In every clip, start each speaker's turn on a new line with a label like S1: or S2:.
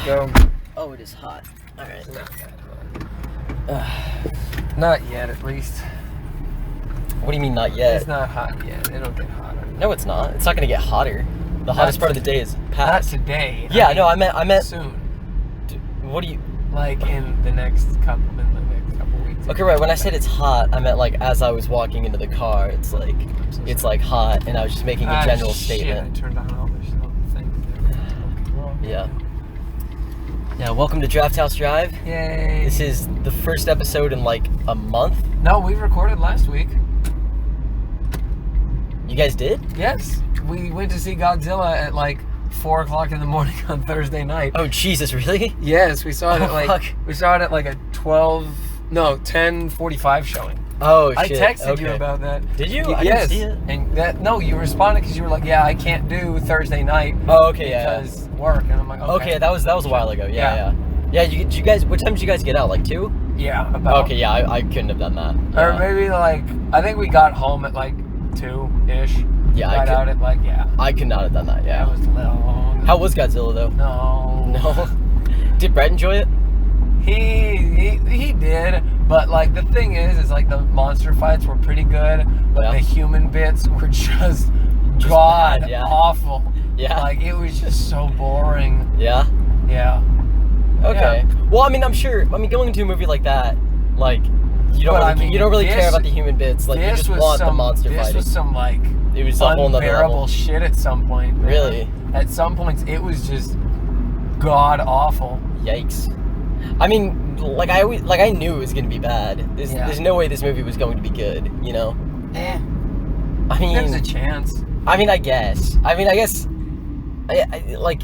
S1: go.
S2: Oh, it is hot. All right.
S1: Not that hot. Not yet, at least.
S2: What do you mean not yet?
S1: It's not hot yet. It'll get hotter.
S2: No, it's not. It's not going to get hotter. The hottest part of the day is past.
S1: Not today.
S2: Yeah, no, I meant
S1: soon.
S2: What do you?
S1: Like in the next couple weeks.
S2: Okay, right. When I said it's hot, I meant like as I was walking into the car, it's like hot, and I was just making a general statement.
S1: I turned on all the things. Okay, well,
S2: Yeah. Yeah. Welcome to Draft House Drive.
S1: Yay.
S2: This is the first episode in like a month.
S1: No, we recorded last week.
S2: You guys did?
S1: Yes. We went to see Godzilla at like 4 o'clock in the morning on Thursday night.
S2: Oh Jesus, really?
S1: Yes, we saw it at like
S2: fuck.
S1: we saw it at like a 10:45 showing.
S2: Oh shit.
S1: I texted
S2: okay.
S1: you about that.
S2: Did you? I
S1: Yes.
S2: didn't see it.
S1: And you responded because you were like, yeah, I can't do Thursday night.
S2: Oh, okay,
S1: because work. And I'm like, okay.
S2: Okay, that was a while ago. Yeah. Yeah, you guys. What time did you guys get out? Like 2?
S1: Yeah. About.
S2: Okay, yeah, I couldn't have done that.
S1: Or
S2: Yeah.
S1: maybe like I think we got home at like 2-ish.
S2: Yeah,
S1: got out at like
S2: I could not have done that. Yeah.
S1: That was long.
S2: How was Godzilla though?
S1: No.
S2: No. Did Brett enjoy it?
S1: He did, but like the thing is like the monster fights were pretty good, but
S2: Yeah.
S1: the human bits were just god
S2: bad, yeah.
S1: awful.
S2: Yeah.
S1: Like it was just so boring.
S2: Yeah.
S1: Yeah.
S2: Okay.
S1: Yeah.
S2: Well, I mean, I'm sure. I mean, going into a movie like that, like you don't
S1: But,
S2: really,
S1: I mean,
S2: you don't really care
S1: this-
S2: about the human bits. Like you
S1: This
S2: just
S1: was
S2: want the
S1: some
S2: monster
S1: this
S2: fighting.
S1: was some like
S2: It was a whole nother
S1: unbearable
S2: level.
S1: shit at some point. Man.
S2: Really?
S1: At some points it was just god awful.
S2: Yikes. I mean, like I knew it was gonna be bad. There's no way this movie was going to be good. You know.
S1: Eh.
S2: I mean,
S1: There's a chance.
S2: I guess. I like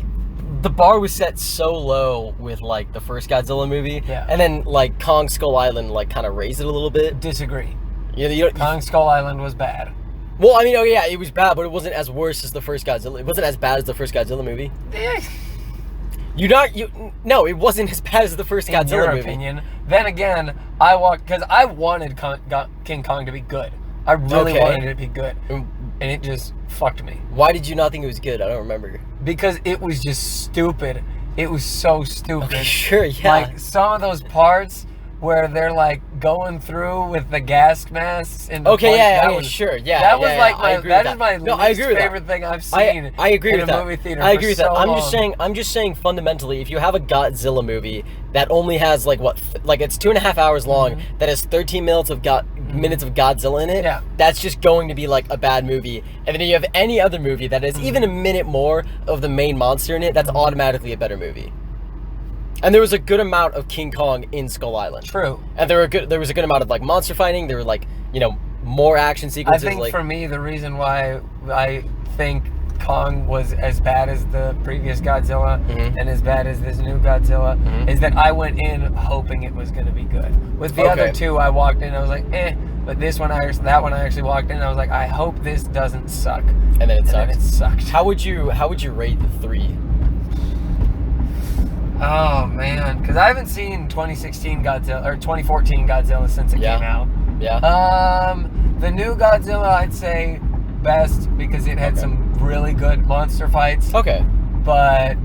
S2: the bar was set so low with like the first Godzilla movie,
S1: Yeah.
S2: and then like Kong Skull Island like kind of raised it a little bit.
S1: Disagree.
S2: You know,
S1: Kong Skull Island was bad.
S2: well, I mean, oh yeah, it was bad, but it wasn't as worse as the first Godzilla. It wasn't as bad as the first Godzilla movie. No, it wasn't as bad as the first
S1: In
S2: Godzilla
S1: your
S2: movie.
S1: opinion. Then again, I wanted King Kong to be good. I really
S2: Okay.
S1: wanted it to be good,
S2: Mm.
S1: and it just fucked me
S2: Why did you not think it was good? I don't remember.
S1: because it was just stupid. It was so stupid.
S2: Okay, sure, yeah.
S1: Like some of those parts where they're like going through with the gas masks and
S2: Okay,
S1: that
S2: yeah,
S1: was,
S2: sure, yeah.
S1: That was
S2: yeah,
S1: like
S2: I
S1: my
S2: agree
S1: that
S2: with
S1: is my
S2: No, I
S1: least
S2: agree with that.
S1: favorite thing I've seen.
S2: I agree
S1: in
S2: with
S1: a
S2: that.
S1: movie theater.
S2: I agree with
S1: for
S2: that.
S1: so long.
S2: I'm just saying fundamentally, if you have a Godzilla movie that only has like it's 2.5 hours long, that has 13 minutes of minutes of Godzilla in it,
S1: Yeah.
S2: that's just going to be like a bad movie. And then you have any other movie that has even a minute more of the main monster in it, that's automatically a better movie. And there was a good amount of King Kong in Skull Island.
S1: True.
S2: And there was a good amount of like monster fighting. There were like, more action
S1: I
S2: sequences.
S1: think
S2: like,
S1: for me, the reason why I think Kong was as bad as the previous Godzilla and as bad as this new Godzilla is that I went in hoping it was going to be good. With the other two, I walked in, I was like, eh. But that one I actually walked in, and I was like, I hope this doesn't suck.
S2: And then it sucked.
S1: And then it sucked.
S2: How would you rate the 3?
S1: Oh man, because I haven't seen 2016 Godzilla or 2014 Godzilla since it came out.
S2: Yeah.
S1: The new Godzilla, I'd say best because it had some really good monster fights.
S2: Okay.
S1: But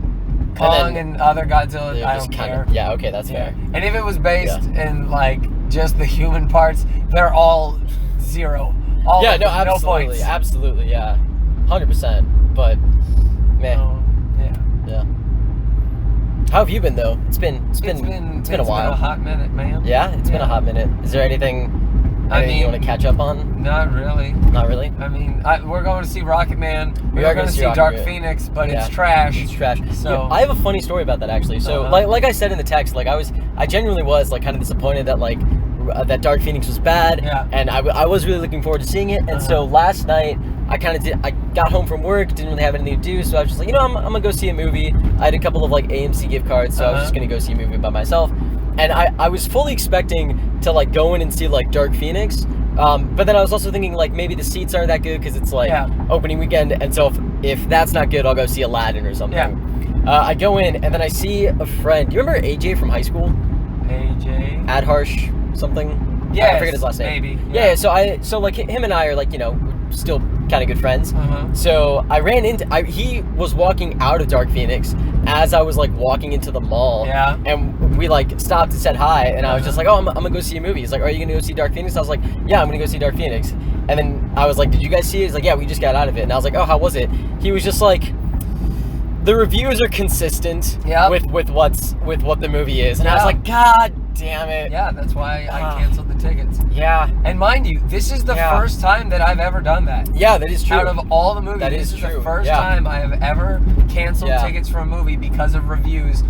S1: Kong and other Godzilla,
S2: They're
S1: I
S2: just
S1: don't
S2: kinda,
S1: care.
S2: yeah, okay, that's fair.
S1: And if it was based in like just the human parts, they're all 0. All
S2: Yeah,
S1: of
S2: no,
S1: them, no
S2: absolutely,
S1: points.
S2: absolutely, yeah. 100%. But man, yeah. How have you been though? It's been a while.
S1: It's been a hot minute, man.
S2: Yeah, it's been a hot minute. Is there anything you want to catch up on?
S1: Not really.
S2: Not really?
S1: I mean, we're going to see Rocketman.
S2: We
S1: We're
S2: are
S1: going to see
S2: Rocketman.
S1: Dark Phoenix, but
S2: Yeah.
S1: it's trash.
S2: It's trash.
S1: So
S2: Yeah, I have a funny story about that actually. So like I said in the text, like I genuinely was like kind of disappointed that like that Dark Phoenix was bad.
S1: Yeah.
S2: And I was really looking forward to seeing it. And so last night I got home from work, didn't really have anything to do, so I was just like, I'm gonna go see a movie. I had a couple of like AMC gift cards, so I was just gonna go see a movie by myself. And I was fully expecting to like go in and see like Dark Phoenix. But then I was also thinking like maybe the seats aren't that good because it's like opening weekend, and so if that's not good, I'll go see Aladdin or something.
S1: Yeah.
S2: I go in and then I see a friend. Do you remember AJ from high school?
S1: AJ.
S2: Adharsh something?
S1: Yeah,
S2: I forget his last name.
S1: Maybe.
S2: Yeah. So like him and I are like still kind of good friends. So I ran into. He was walking out of Dark Phoenix as I was like walking into the mall.
S1: Yeah.
S2: And we like stopped and said hi, and I was just like, oh, I'm gonna go see a movie. He's like, are you gonna go see Dark Phoenix? I was like, yeah, I'm gonna go see Dark Phoenix. And then I was like, did you guys see it? He's like, yeah, we just got out of it. And I was like, oh, how was it? He was just like, the reviews are consistent with what the movie is. And I was like, God damn it.
S1: Yeah, that's why I canceled the tickets.
S2: Yeah.
S1: And mind you, this is the first time that I've ever done that.
S2: Yeah, that is true.
S1: Out of all the movies, this is the first time I have ever canceled tickets for a movie because of reviews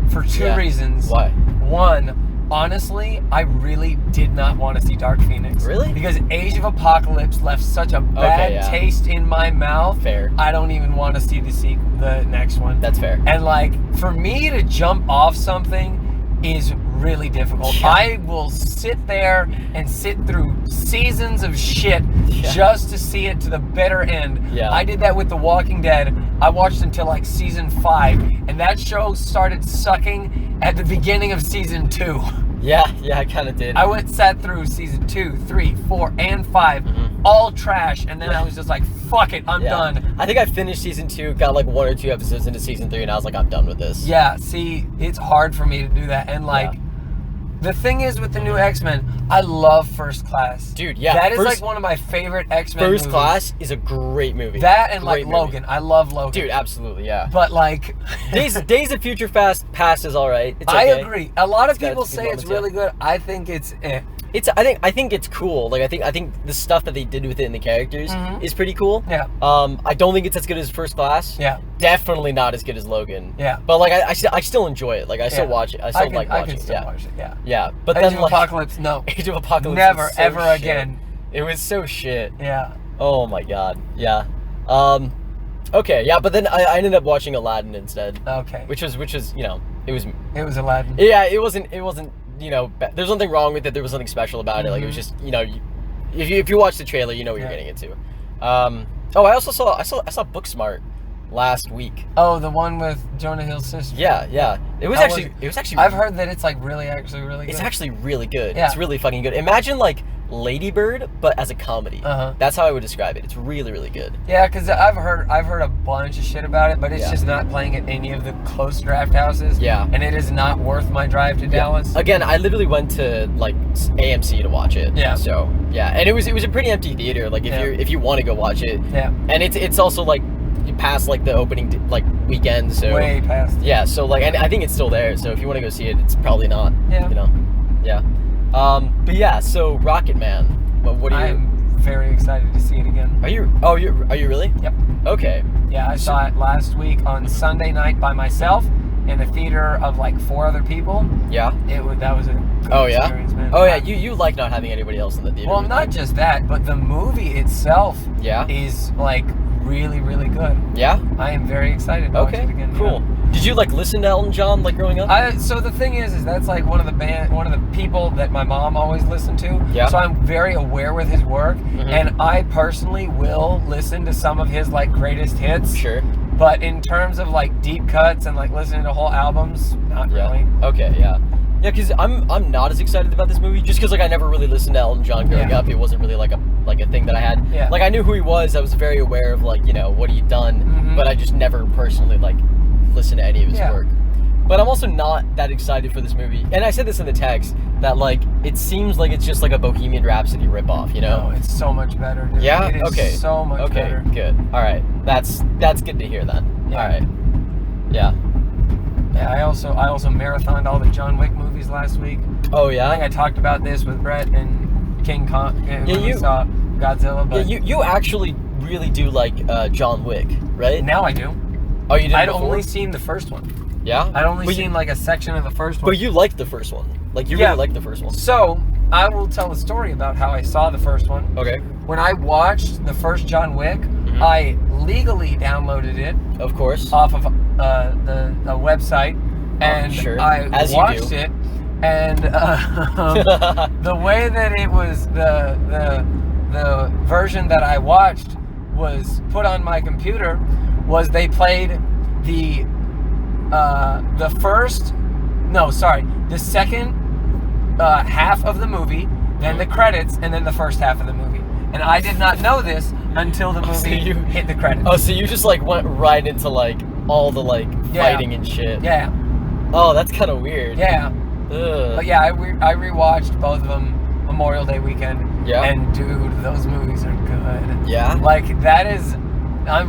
S1: for two reasons.
S2: Why?
S1: One, honestly, I really did not want to see Dark Phoenix.
S2: Really?
S1: Because Age of Apocalypse left such a bad taste in my mouth.
S2: Fair.
S1: I don't even want to see the next one.
S2: That's fair.
S1: And like, for me to jump off something is really difficult.
S2: Yeah.
S1: I will sit there and sit through seasons of shit just to see it to the bitter end.
S2: Yeah.
S1: I did that with The Walking Dead. I watched until like season 5, and that show started sucking at the beginning of season 2.
S2: Yeah, I kind of did.
S1: I sat through season 2, 3, 4, and 5, all trash, and then I was just like, fuck it, I'm done.
S2: I think I finished season 2, got like 1 or 2 episodes into season 3, and I was like, I'm done with this.
S1: Yeah, see, it's hard for me to do that, and like, the thing is with the new X-Men, I love First Class.
S2: Dude, yeah.
S1: That is like one of my favorite X-Men movies.
S2: First Class is a great movie.
S1: That and like Logan. I love Logan.
S2: Dude, absolutely, yeah.
S1: But like...
S2: Days of Future Past is alright. It's okay.
S1: I agree. A lot of people say it's really good. I think it's
S2: I think it's cool. Like I think the stuff that they did with it in the characters is pretty cool.
S1: Yeah.
S2: I don't think it's as good as First Class.
S1: Yeah.
S2: Definitely not as good as Logan.
S1: Yeah.
S2: But like I still enjoy it. Like I still watch it. I still like watching
S1: I can still watch it. Yeah.
S2: Yeah. But
S1: Age
S2: then
S1: of
S2: like
S1: Apocalypse, no.
S2: Age of Apocalypse.
S1: Never,
S2: so
S1: ever
S2: shit.
S1: again.
S2: It was so shit.
S1: Yeah.
S2: Oh my god. Yeah. Okay. Yeah. But then I ended up watching Aladdin instead.
S1: Okay.
S2: Which was it was
S1: Aladdin.
S2: Yeah. It wasn't. There's nothing wrong with it. There was nothing special about it. Like it was just if you watch the trailer, you know what you're getting into. I also saw Booksmart last week.
S1: Oh, the one with Jonah Hill's sister.
S2: Yeah. It was actually.
S1: I've heard that it's like really good.
S2: It's actually really good.
S1: Yeah.
S2: It's really fucking good. Imagine like Lady Bird, but as a comedy.
S1: Uh-huh.
S2: That's how I would describe it. It's really, really good.
S1: Yeah, because I've heard a bunch of shit about it, but it's just not playing at any of the close draft houses.
S2: Yeah.
S1: And it is not worth my drive to Dallas.
S2: Again, I literally went to like AMC to watch it.
S1: Yeah.
S2: So and it was a pretty empty theater. Like if you want to go watch it.
S1: Yeah.
S2: And it's also like past like the opening weekend. So
S1: way past.
S2: Yeah. So like and I think it's still there. So if you want to go see it, it's probably not.
S1: Yeah.
S2: Yeah. But yeah. So Rocketman. What are you?
S1: I'm very excited to see it again.
S2: Are you? Oh, are you really?
S1: Yep.
S2: Okay.
S1: Yeah, I saw it last week on Sunday night by myself in a theater of like 4 other people.
S2: Yeah.
S1: That was a good experience, man.
S2: Oh yeah. You like not having anybody else in the theater.
S1: Well, not just that, but the movie itself. Is like really, really good.
S2: Yeah.
S1: I am very excited to watch it again.
S2: Cool.
S1: Yeah.
S2: Did you like listen to Elton John like growing up?
S1: So the thing is that's like one of the people that my mom always listened to.
S2: Yeah.
S1: So I'm very aware with his work, and I personally will listen to some of his like greatest hits.
S2: Sure.
S1: But in terms of like deep cuts and like listening to whole albums, not really.
S2: Okay. Yeah. Yeah, because I'm not as excited about this movie just because like I never really listened to Elton John growing up. It wasn't really like a thing that I had.
S1: Yeah.
S2: Like I knew who he was. I was very aware of like what he done, but I just never personally like listened to any of his work. But I'm also not that excited for this movie. And I said this in the text that like it seems like it's just like a Bohemian Rhapsody ripoff.
S1: No, it's so much better, dude.
S2: Yeah.
S1: It is so much better.
S2: Okay. Good. All right. That's good to hear then.
S1: Yeah.
S2: All right. Yeah.
S1: Yeah, I also marathoned all the John Wick movies last week.
S2: Oh yeah.
S1: I think I talked about this with Brett and King Kong when we saw Godzilla. But
S2: you actually really do like John Wick, right?
S1: Now I do.
S2: Oh, you did.
S1: I'd only seen the first one.
S2: Yeah.
S1: I'd only seen like a section of the first one.
S2: But you liked the first one. Like you really liked the first one.
S1: So I will tell a story about how I saw the first one.
S2: Okay.
S1: When I watched the first John Wick, I legally downloaded it.
S2: Of course.
S1: Off of the website, and I watched it, and the way that it was the version that I watched was put on my computer was they played the second half of the movie, then the credits, and then the first half of the movie. and I did not know this until the movie hit the credits.
S2: Oh, so you just like went right into like all the like fighting and shit.
S1: Yeah.
S2: Oh, that's kind of weird.
S1: Yeah.
S2: Ugh.
S1: But yeah, I rewatched both of them Memorial Day weekend.
S2: Yeah.
S1: And dude, those movies are good.
S2: Yeah.
S1: Like that is, I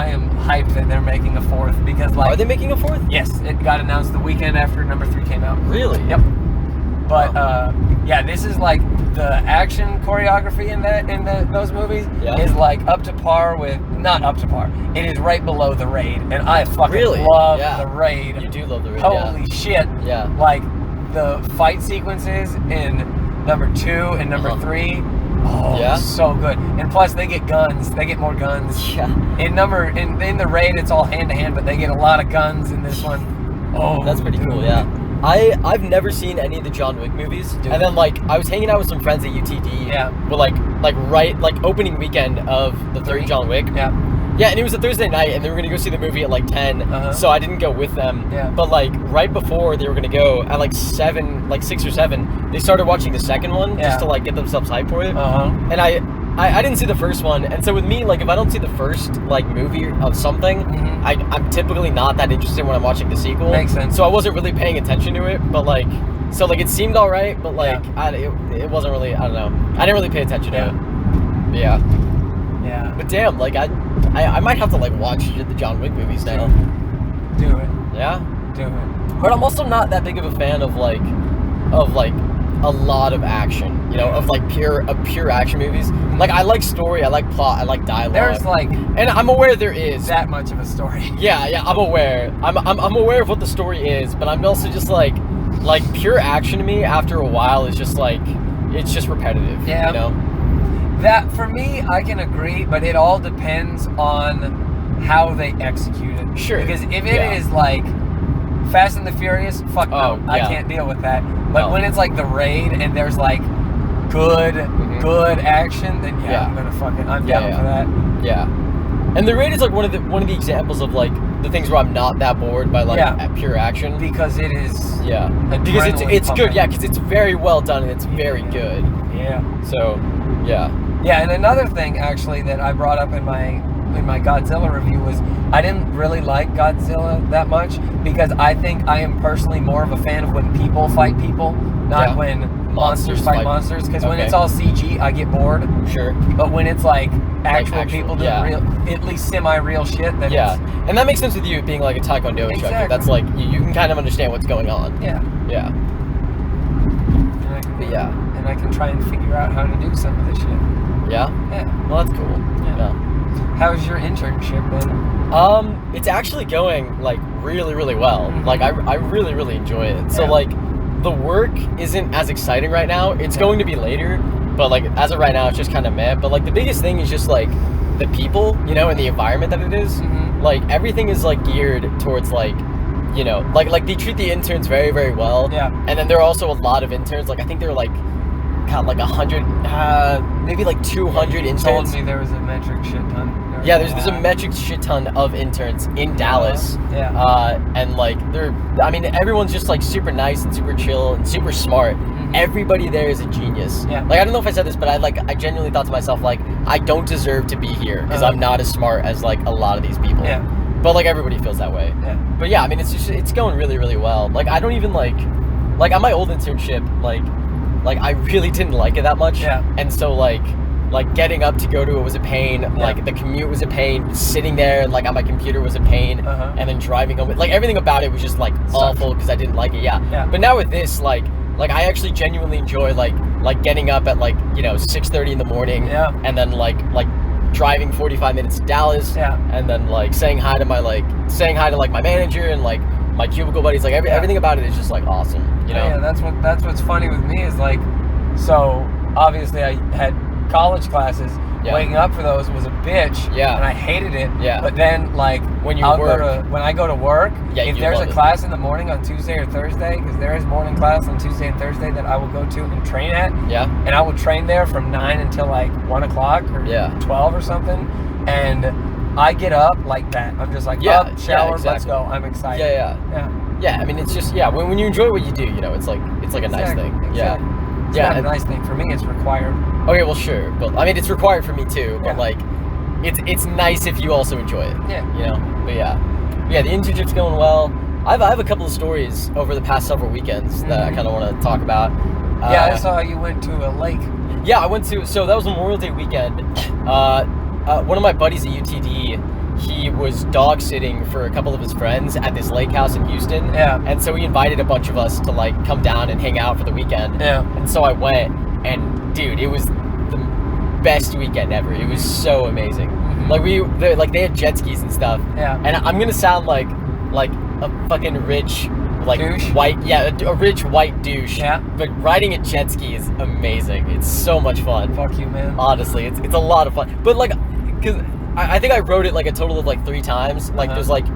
S1: am hyped that they're making a fourth because like.
S2: Are they making a fourth?
S1: Yes, it got announced the weekend after number 3 came out.
S2: Really?
S1: Yep. But yeah, this is like the action choreography in those movies is like up to par with, not up to par. It is right below The Raid, and I fucking love The Raid.
S2: You do love The Raid.
S1: Holy shit!
S2: Yeah.
S1: Like the fight sequences in number 2 and number 3. Oh, so good. And plus, they get guns. They get more guns.
S2: Yeah.
S1: In The Raid, it's all hand to hand, but they get a lot of guns in this one. Oh,
S2: that's pretty cool. Yeah. I've never seen any of the John Wick movies, and then like I was hanging out with some friends at UTD.
S1: Yeah.
S2: But like opening weekend of the third John Wick.
S1: Yeah.
S2: Yeah, and it was a Thursday night, and they were gonna go see the movie at like 10, so I didn't go with them.
S1: Yeah.
S2: But like right before they were gonna go at like 6 or 7, they started watching the second one just to like get themselves hyped for it. And I didn't see the first one, and so with me, like if I don't see the first like movie of something, I'm typically not that interested when I'm watching the sequel.
S1: Makes sense.
S2: So I wasn't really paying attention to it, but like, so like it seemed all right, but like it wasn't really. I don't know. I didn't really pay attention to it. Yeah. But damn, like I might have to like watch the John Wick movies now.
S1: Do it.
S2: Yeah.
S1: Do it.
S2: But I'm also not that big of a fan of like a lot of action, you know, of like pure action movies. Like I like story, I like plot, I like dialogue.
S1: There's like,
S2: and I'm aware there is
S1: that much of a story.
S2: Yeah, I'm aware. I'm aware of what the story is, but I'm also just like pure action to me after a while is just like it's just repetitive.
S1: Yeah.
S2: You know?
S1: That for me, I can agree, but it all depends on how they execute it.
S2: Sure.
S1: Because if it is like Fast and the Furious, fuck no, I can't deal with that. But when it's like The Raid and there's like good action, then I'm down for that. Yeah.
S2: And The Raid is like one of the examples of like the things where I'm not that bored by like pure action
S1: because it is
S2: because it's good because it's very well done and it's very good. So and
S1: another thing actually that I brought up in my Godzilla review was I didn't really like Godzilla that much because I think I am personally more of a fan of when people fight people, not when monsters fight monsters. Because when it's all CG, I get bored.
S2: Sure.
S1: But when it's like actual people doing real, at least semi-real shit, then
S2: and that makes sense with you being like a Taekwondo instructor. That's like you can kind of understand what's going on.
S1: Yeah. And I can try and figure out how to do some of this shit.
S2: Yeah. Well, that's cool. Yeah.
S1: How's your internship been?
S2: It's actually going like really, really well. Like I really, really enjoy it. So like the work isn't as exciting right now. It's going to be later, but like as of right now, it's just kind of meh. But like the biggest thing is just like the people, you know, and the environment that it is. Like everything is like geared towards like, you know, like they treat the interns very, very well.
S1: Yeah.
S2: And then there are also a lot of interns. Like I think there are like 100, maybe like 200 interns.
S1: You told me there was a metric shit ton.
S2: Yeah, there's a metric shit ton of interns in Dallas. And like everyone's just like super nice and super chill and super smart. Everybody there is a genius.
S1: Yeah.
S2: Like I don't know if I said this, but I genuinely thought to myself like I don't deserve to be here because I'm not as smart as like a lot of these people.
S1: Yeah.
S2: But like everybody feels that way.
S1: Yeah.
S2: But yeah, I mean it's going really, really well. Like I don't even like on my old internship like I really didn't like it that much.
S1: Yeah.
S2: And so like getting up to go to it was a pain. Like the commute was a pain. Sitting there and like on my computer was a pain. And then driving home, like everything about it was just like awful because I didn't like it. Yeah. But now with this, like I actually genuinely enjoy like getting up at like 6:30 in the morning. And then like driving 45 minutes to Dallas. And then like saying hi to my manager and like my cubicle buddies. Like everything about it is just like awesome. You know.
S1: Yeah. That's what's funny with me is like, so obviously I had college classes. Waking up for those was a bitch. And I hated it. But then like
S2: when
S1: when I go to work, if there's a class in the morning on Tuesday or Thursday, because there is morning class on Tuesday and Thursday that I will go to and train at. And I will train there from 9 until like 1 o'clock or 12 or something. And I get up like that. I'm just like up, shower, let's go. I'm excited.
S2: Yeah. I mean, it's just when you enjoy what you do, it's like a nice thing.
S1: Exactly. It's not a nice thing. For me, it's required.
S2: Okay, well, sure, but I mean, it's required for me too. But
S1: Yeah.
S2: like, it's nice if you also enjoy it.
S1: Yeah.
S2: You know. But yeah, the internship's going well. I have a couple of stories over the past several weekends that I kind of want to talk about.
S1: Yeah, I saw you went to a lake.
S2: Yeah, I went to. So that was Memorial Day weekend. One of my buddies at UTD, he was dog sitting for a couple of his friends at this lake house in Houston.
S1: Yeah.
S2: And so he invited a bunch of us to like come down and hang out for the weekend.
S1: Yeah.
S2: And so I went, and dude, it was the best weekend ever. It was so amazing. Like they had jet skis and stuff.
S1: Yeah.
S2: And I'm gonna sound like a fucking rich, like
S1: douche?
S2: a rich white douche.
S1: Yeah.
S2: But riding a jet ski is amazing. It's so much fun.
S1: Fuck you, man.
S2: Honestly, it's a lot of fun. But like, cause I think I rode it like a total of like 3 times. Like there was like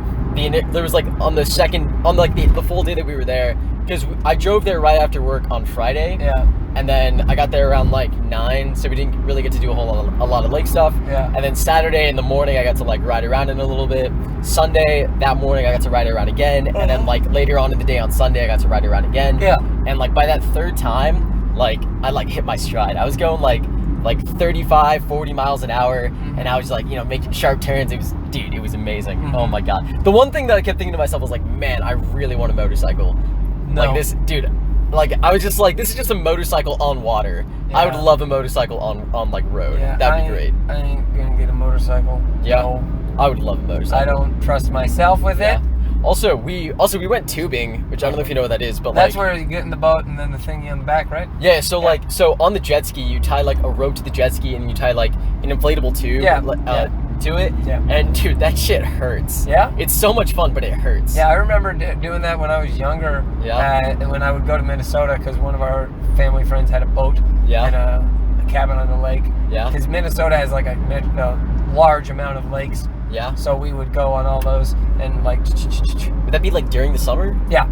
S2: on the full day that we were there. Because I drove there right after work on Friday.
S1: Yeah.
S2: And then I got there around like 9, so we didn't really get to do a lot of lake stuff.
S1: Yeah.
S2: And then Saturday in the morning I got to like ride around in a little bit. Sunday that morning I got to ride around again, and then like later on in the day on Sunday I got to ride around again.
S1: Yeah.
S2: And like by that third time, like I like hit my stride. I was going like 35, 40 miles an hour, and I was like, you know, making sharp turns. It was amazing. Oh my god. The one thing that I kept thinking to myself was like, man, I really want a motorcycle.
S1: No.
S2: Like this, dude. Like I was just like, this is just a motorcycle on water.
S1: Yeah.
S2: I would love a motorcycle on like road.
S1: Yeah,
S2: That'd be great.
S1: I ain't gonna get a motorcycle.
S2: Yeah.
S1: No.
S2: I would love a motorcycle.
S1: I don't trust myself with it.
S2: Also, we went tubing, which I don't know if you know what that is, but
S1: That's
S2: like,
S1: where you get in the boat and then the thingy on the back, right?
S2: yeah. So like, so on the jet ski, you tie like a rope to the jet ski, and you tie like an inflatable tube. To it.
S1: Yeah.
S2: And dude, that shit hurts.
S1: Yeah?
S2: It's so much fun, but it hurts.
S1: Yeah, I remember doing that when I was younger.
S2: Yeah.
S1: And when I would go to Minnesota, because one of our family friends had a boat.
S2: Yeah.
S1: And a cabin on the lake.
S2: Yeah.
S1: Because Minnesota has like a large amount of lakes.
S2: Yeah.
S1: So we would go on all those and like.
S2: Would that be like during the summer?
S1: Yeah.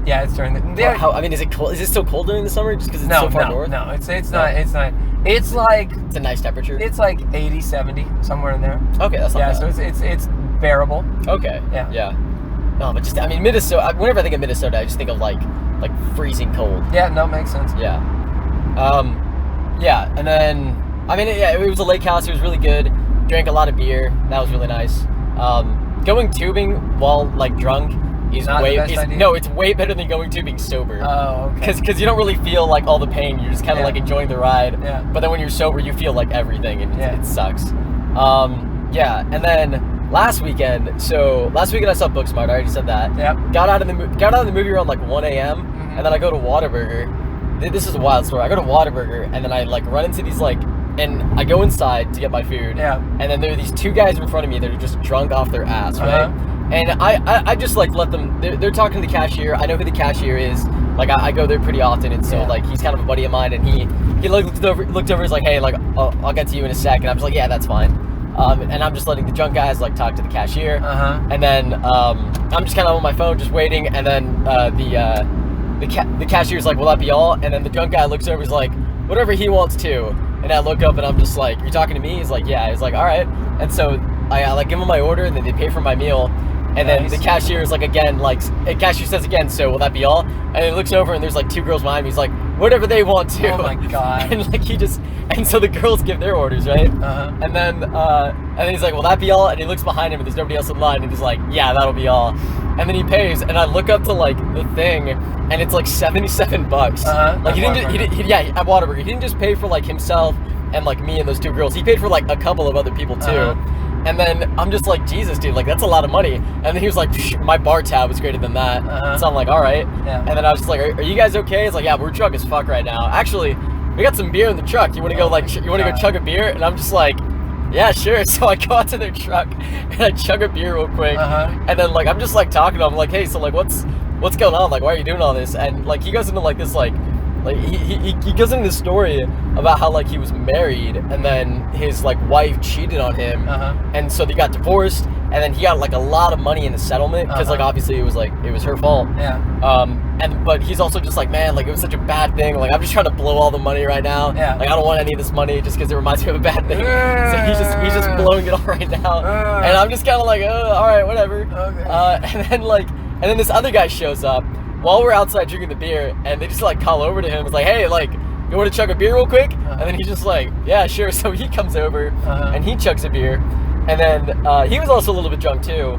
S1: Yeah, it's during the.
S2: I mean, is it cold? Is it still cold during the summer just because it's so far north?
S1: No, it's not. It's not. It's like.
S2: It's a nice temperature.
S1: It's like 80, 70, somewhere in there.
S2: Okay, that's not bad.
S1: So it's bearable.
S2: Okay.
S1: Yeah.
S2: Yeah. No, but just I mean Minnesota. Whenever I think of Minnesota, I just think of like freezing cold.
S1: Yeah. No, makes sense.
S2: Yeah. Yeah, and then I mean it was a lake house. It was really good. Drank a lot of beer. That was really nice. Going tubing while like drunk is
S1: Not the best idea?
S2: No, it's way better than going tubing sober.
S1: Oh, okay.
S2: Because you don't really feel like all the pain. You're just kind of like enjoying the ride.
S1: Yeah.
S2: But then when you're sober, you feel like everything, and it sucks. Yeah. And then last weekend I saw Booksmart. I already said that.
S1: Yep.
S2: Got out of the movie around like 1 a.m. And then I go to Whataburger. This is a wild story. I go to Whataburger and then I like run into these like. And I go inside to get my food. Yeah. And then there are these 2 guys in front of me that are just drunk off their ass, right? And I just like let them. They're talking to the cashier. I know who the cashier is. Like I go there pretty often, and so like he's kind of a buddy of mine. And he looked over. He's like, hey, like I'll get to you in a sec. And I'm just like, yeah, that's fine. And I'm just letting the drunk guys like talk to the cashier. And then I'm just kind of on my phone, just waiting. And then the cashier's like, will that be all? And then the drunk guy looks over. He's like, whatever he wants to. And I look up and I'm just like, you're talking to me? He's like, yeah. He's like, all right. And so I like give him my order, and then they pay for my meal. And then the cashier is like, again, like, the cashier says again, so will that be all? And he looks over and there's like 2 girls behind me. He's like, whatever they want to.
S1: Oh my god.
S2: And like and so the girls give their orders, right? And then he's like, will that be all? And he looks behind him and there's nobody else in line, and he's like, yeah, that'll be all. And then he pays, and I look up to like the thing, and it's like $77. Like he didn't at Whataburger. He didn't just pay for like himself and like me and those 2 girls. He paid for like a couple of other people too. And then I'm just like, Jesus, dude, like that's a lot of money. And then he was like, my bar tab was greater than that. So I'm like, all right. Yeah. And then I was just like, are you guys okay? It's like, yeah, we're drunk as fuck right now. Actually, we got some beer in the truck. You want to go go chug a beer? And I'm just like, yeah, sure. So I go out to their truck and I chug a beer real quick. And then like I'm just like talking to him, like, hey, so like what's going on? Like, why are you doing all this? And like he goes into like this like he goes into this story about how like he was married and then his like wife cheated on him, and so they got divorced, and then he got like a lot of money in the settlement because like obviously it was her fault. But he's also just like, man, like it was such a bad thing. Like I'm just trying to blow all the money right now. Like I don't want any of this money just because it reminds me of a bad thing. So he's just blowing it all right now, and I'm just kind of like, all right, whatever. And then this other guy shows up. while we're outside drinking the beer, and they just like call over to him. It's like, hey, like, you want to chug a beer real quick? And then he's just like, yeah, sure. So he comes over and he chugs a beer, and then he was also a little bit drunk too.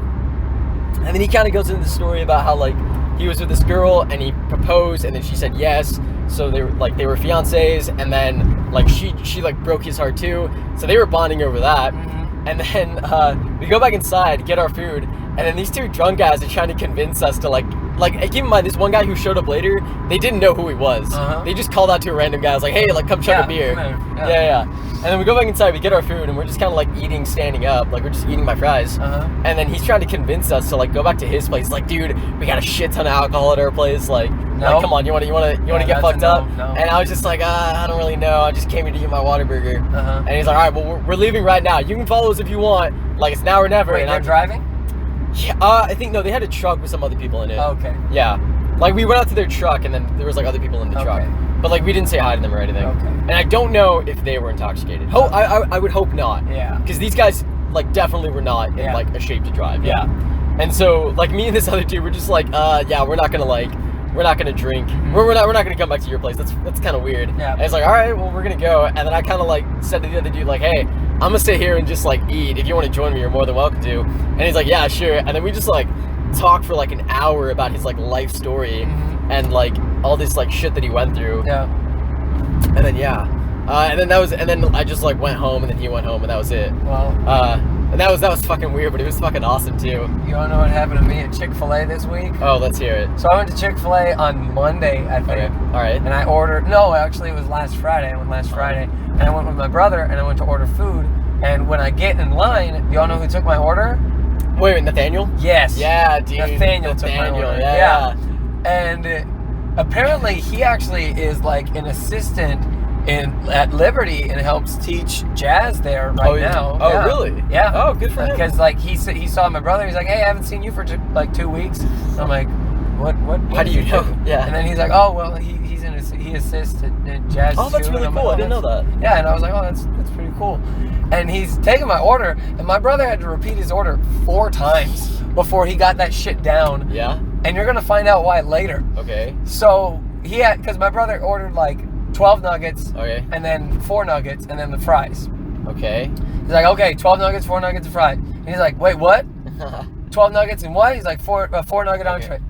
S2: And then he kind of goes into the story about how like he was with this girl and he proposed, and then she said yes. So they were fiancés, and then like she like broke his heart too. So they were bonding over that. And then we go back inside, get our food, and then these two drunk guys are trying to convince us to like keep in mind, this one guy who showed up later, they didn't know who he was. They just called out to a random guy. I was like, hey, like, come chug a beer. Yeah. And then we go back inside, we get our food, and we're just kind of like eating standing up, like we're just eating my fries. And then he's trying to convince us to like go back to his place. He's like, dude, we got a shit ton of alcohol at our place. Like come on, you want to get fucked up? No. And I was just like, I don't really know. I just came here to eat my Whataburger. And he's like, all right, well, we're leaving right now. You can follow us if you want. Like, it's now or never.
S1: Wait,
S2: and
S1: they're driving?
S2: Yeah, I think, no, they had a truck with some other people in it.
S1: Okay.
S2: Yeah. Like, we went out to their truck, and then there was, like, other people in the truck. But, like, we didn't say hi to them or anything. And I don't know if they were intoxicated. I would hope not.
S1: Yeah.
S2: Because these guys, like, definitely were not in, like, a shape to drive. Yeah. And so, like, me and this other dude were just like, yeah, we're not gonna drink. We're not gonna come back to your place. That's kind of weird. Yeah. And it's like, all right, well, we're gonna go. And then I kind of like said to the other dude, like, hey, I'm gonna stay here and just like eat. If you want to join me, you're more than welcome to. And he's like, yeah, sure. And then we just like talked for like an hour about his like life story and like all this like shit that he went through. Yeah. And then and then I just like went home, and then he went home, and that was it. Well. And that was fucking weird, but it was fucking awesome too.
S1: You wanna know what happened to me at Chick-fil-A this week?
S2: Oh, let's hear it.
S1: So I went to Chick-fil-A on Monday, I think.
S2: Okay. All right.
S1: And I ordered, no, actually it was last Friday. I went last Friday. And I went with my brother, and I went to order food. And when I get in line, do y'all know who took my order?
S2: Wait, Nathaniel?
S1: Yes.
S2: Yeah, dude.
S1: Nathaniel took my order.
S2: Yeah.
S1: And apparently he actually is like an assistant at Liberty and helps teach jazz there now.
S2: Oh, really?
S1: Yeah.
S2: Oh, good for him.
S1: Because like he saw my brother. He's like, hey, I haven't seen you for like 2 weeks. I'm like, what?
S2: How do you know? Yeah.
S1: And then he's like, oh, well, he assists at jazz.
S2: Oh, that's really cool. I didn't know that.
S1: Yeah, and I was like, oh, that's pretty cool. And he's taking my order, and my brother had to repeat his order 4 times before he got that shit down.
S2: Yeah.
S1: And you're gonna find out why later.
S2: Okay.
S1: So because my brother ordered like 12 nuggets, and then 4 nuggets, and then the fries.
S2: Okay.
S1: He's like, okay, 12 nuggets, 4 nuggets, and fries. And he's like, wait, what? 12 nuggets and what? He's like, 4 nugget entree.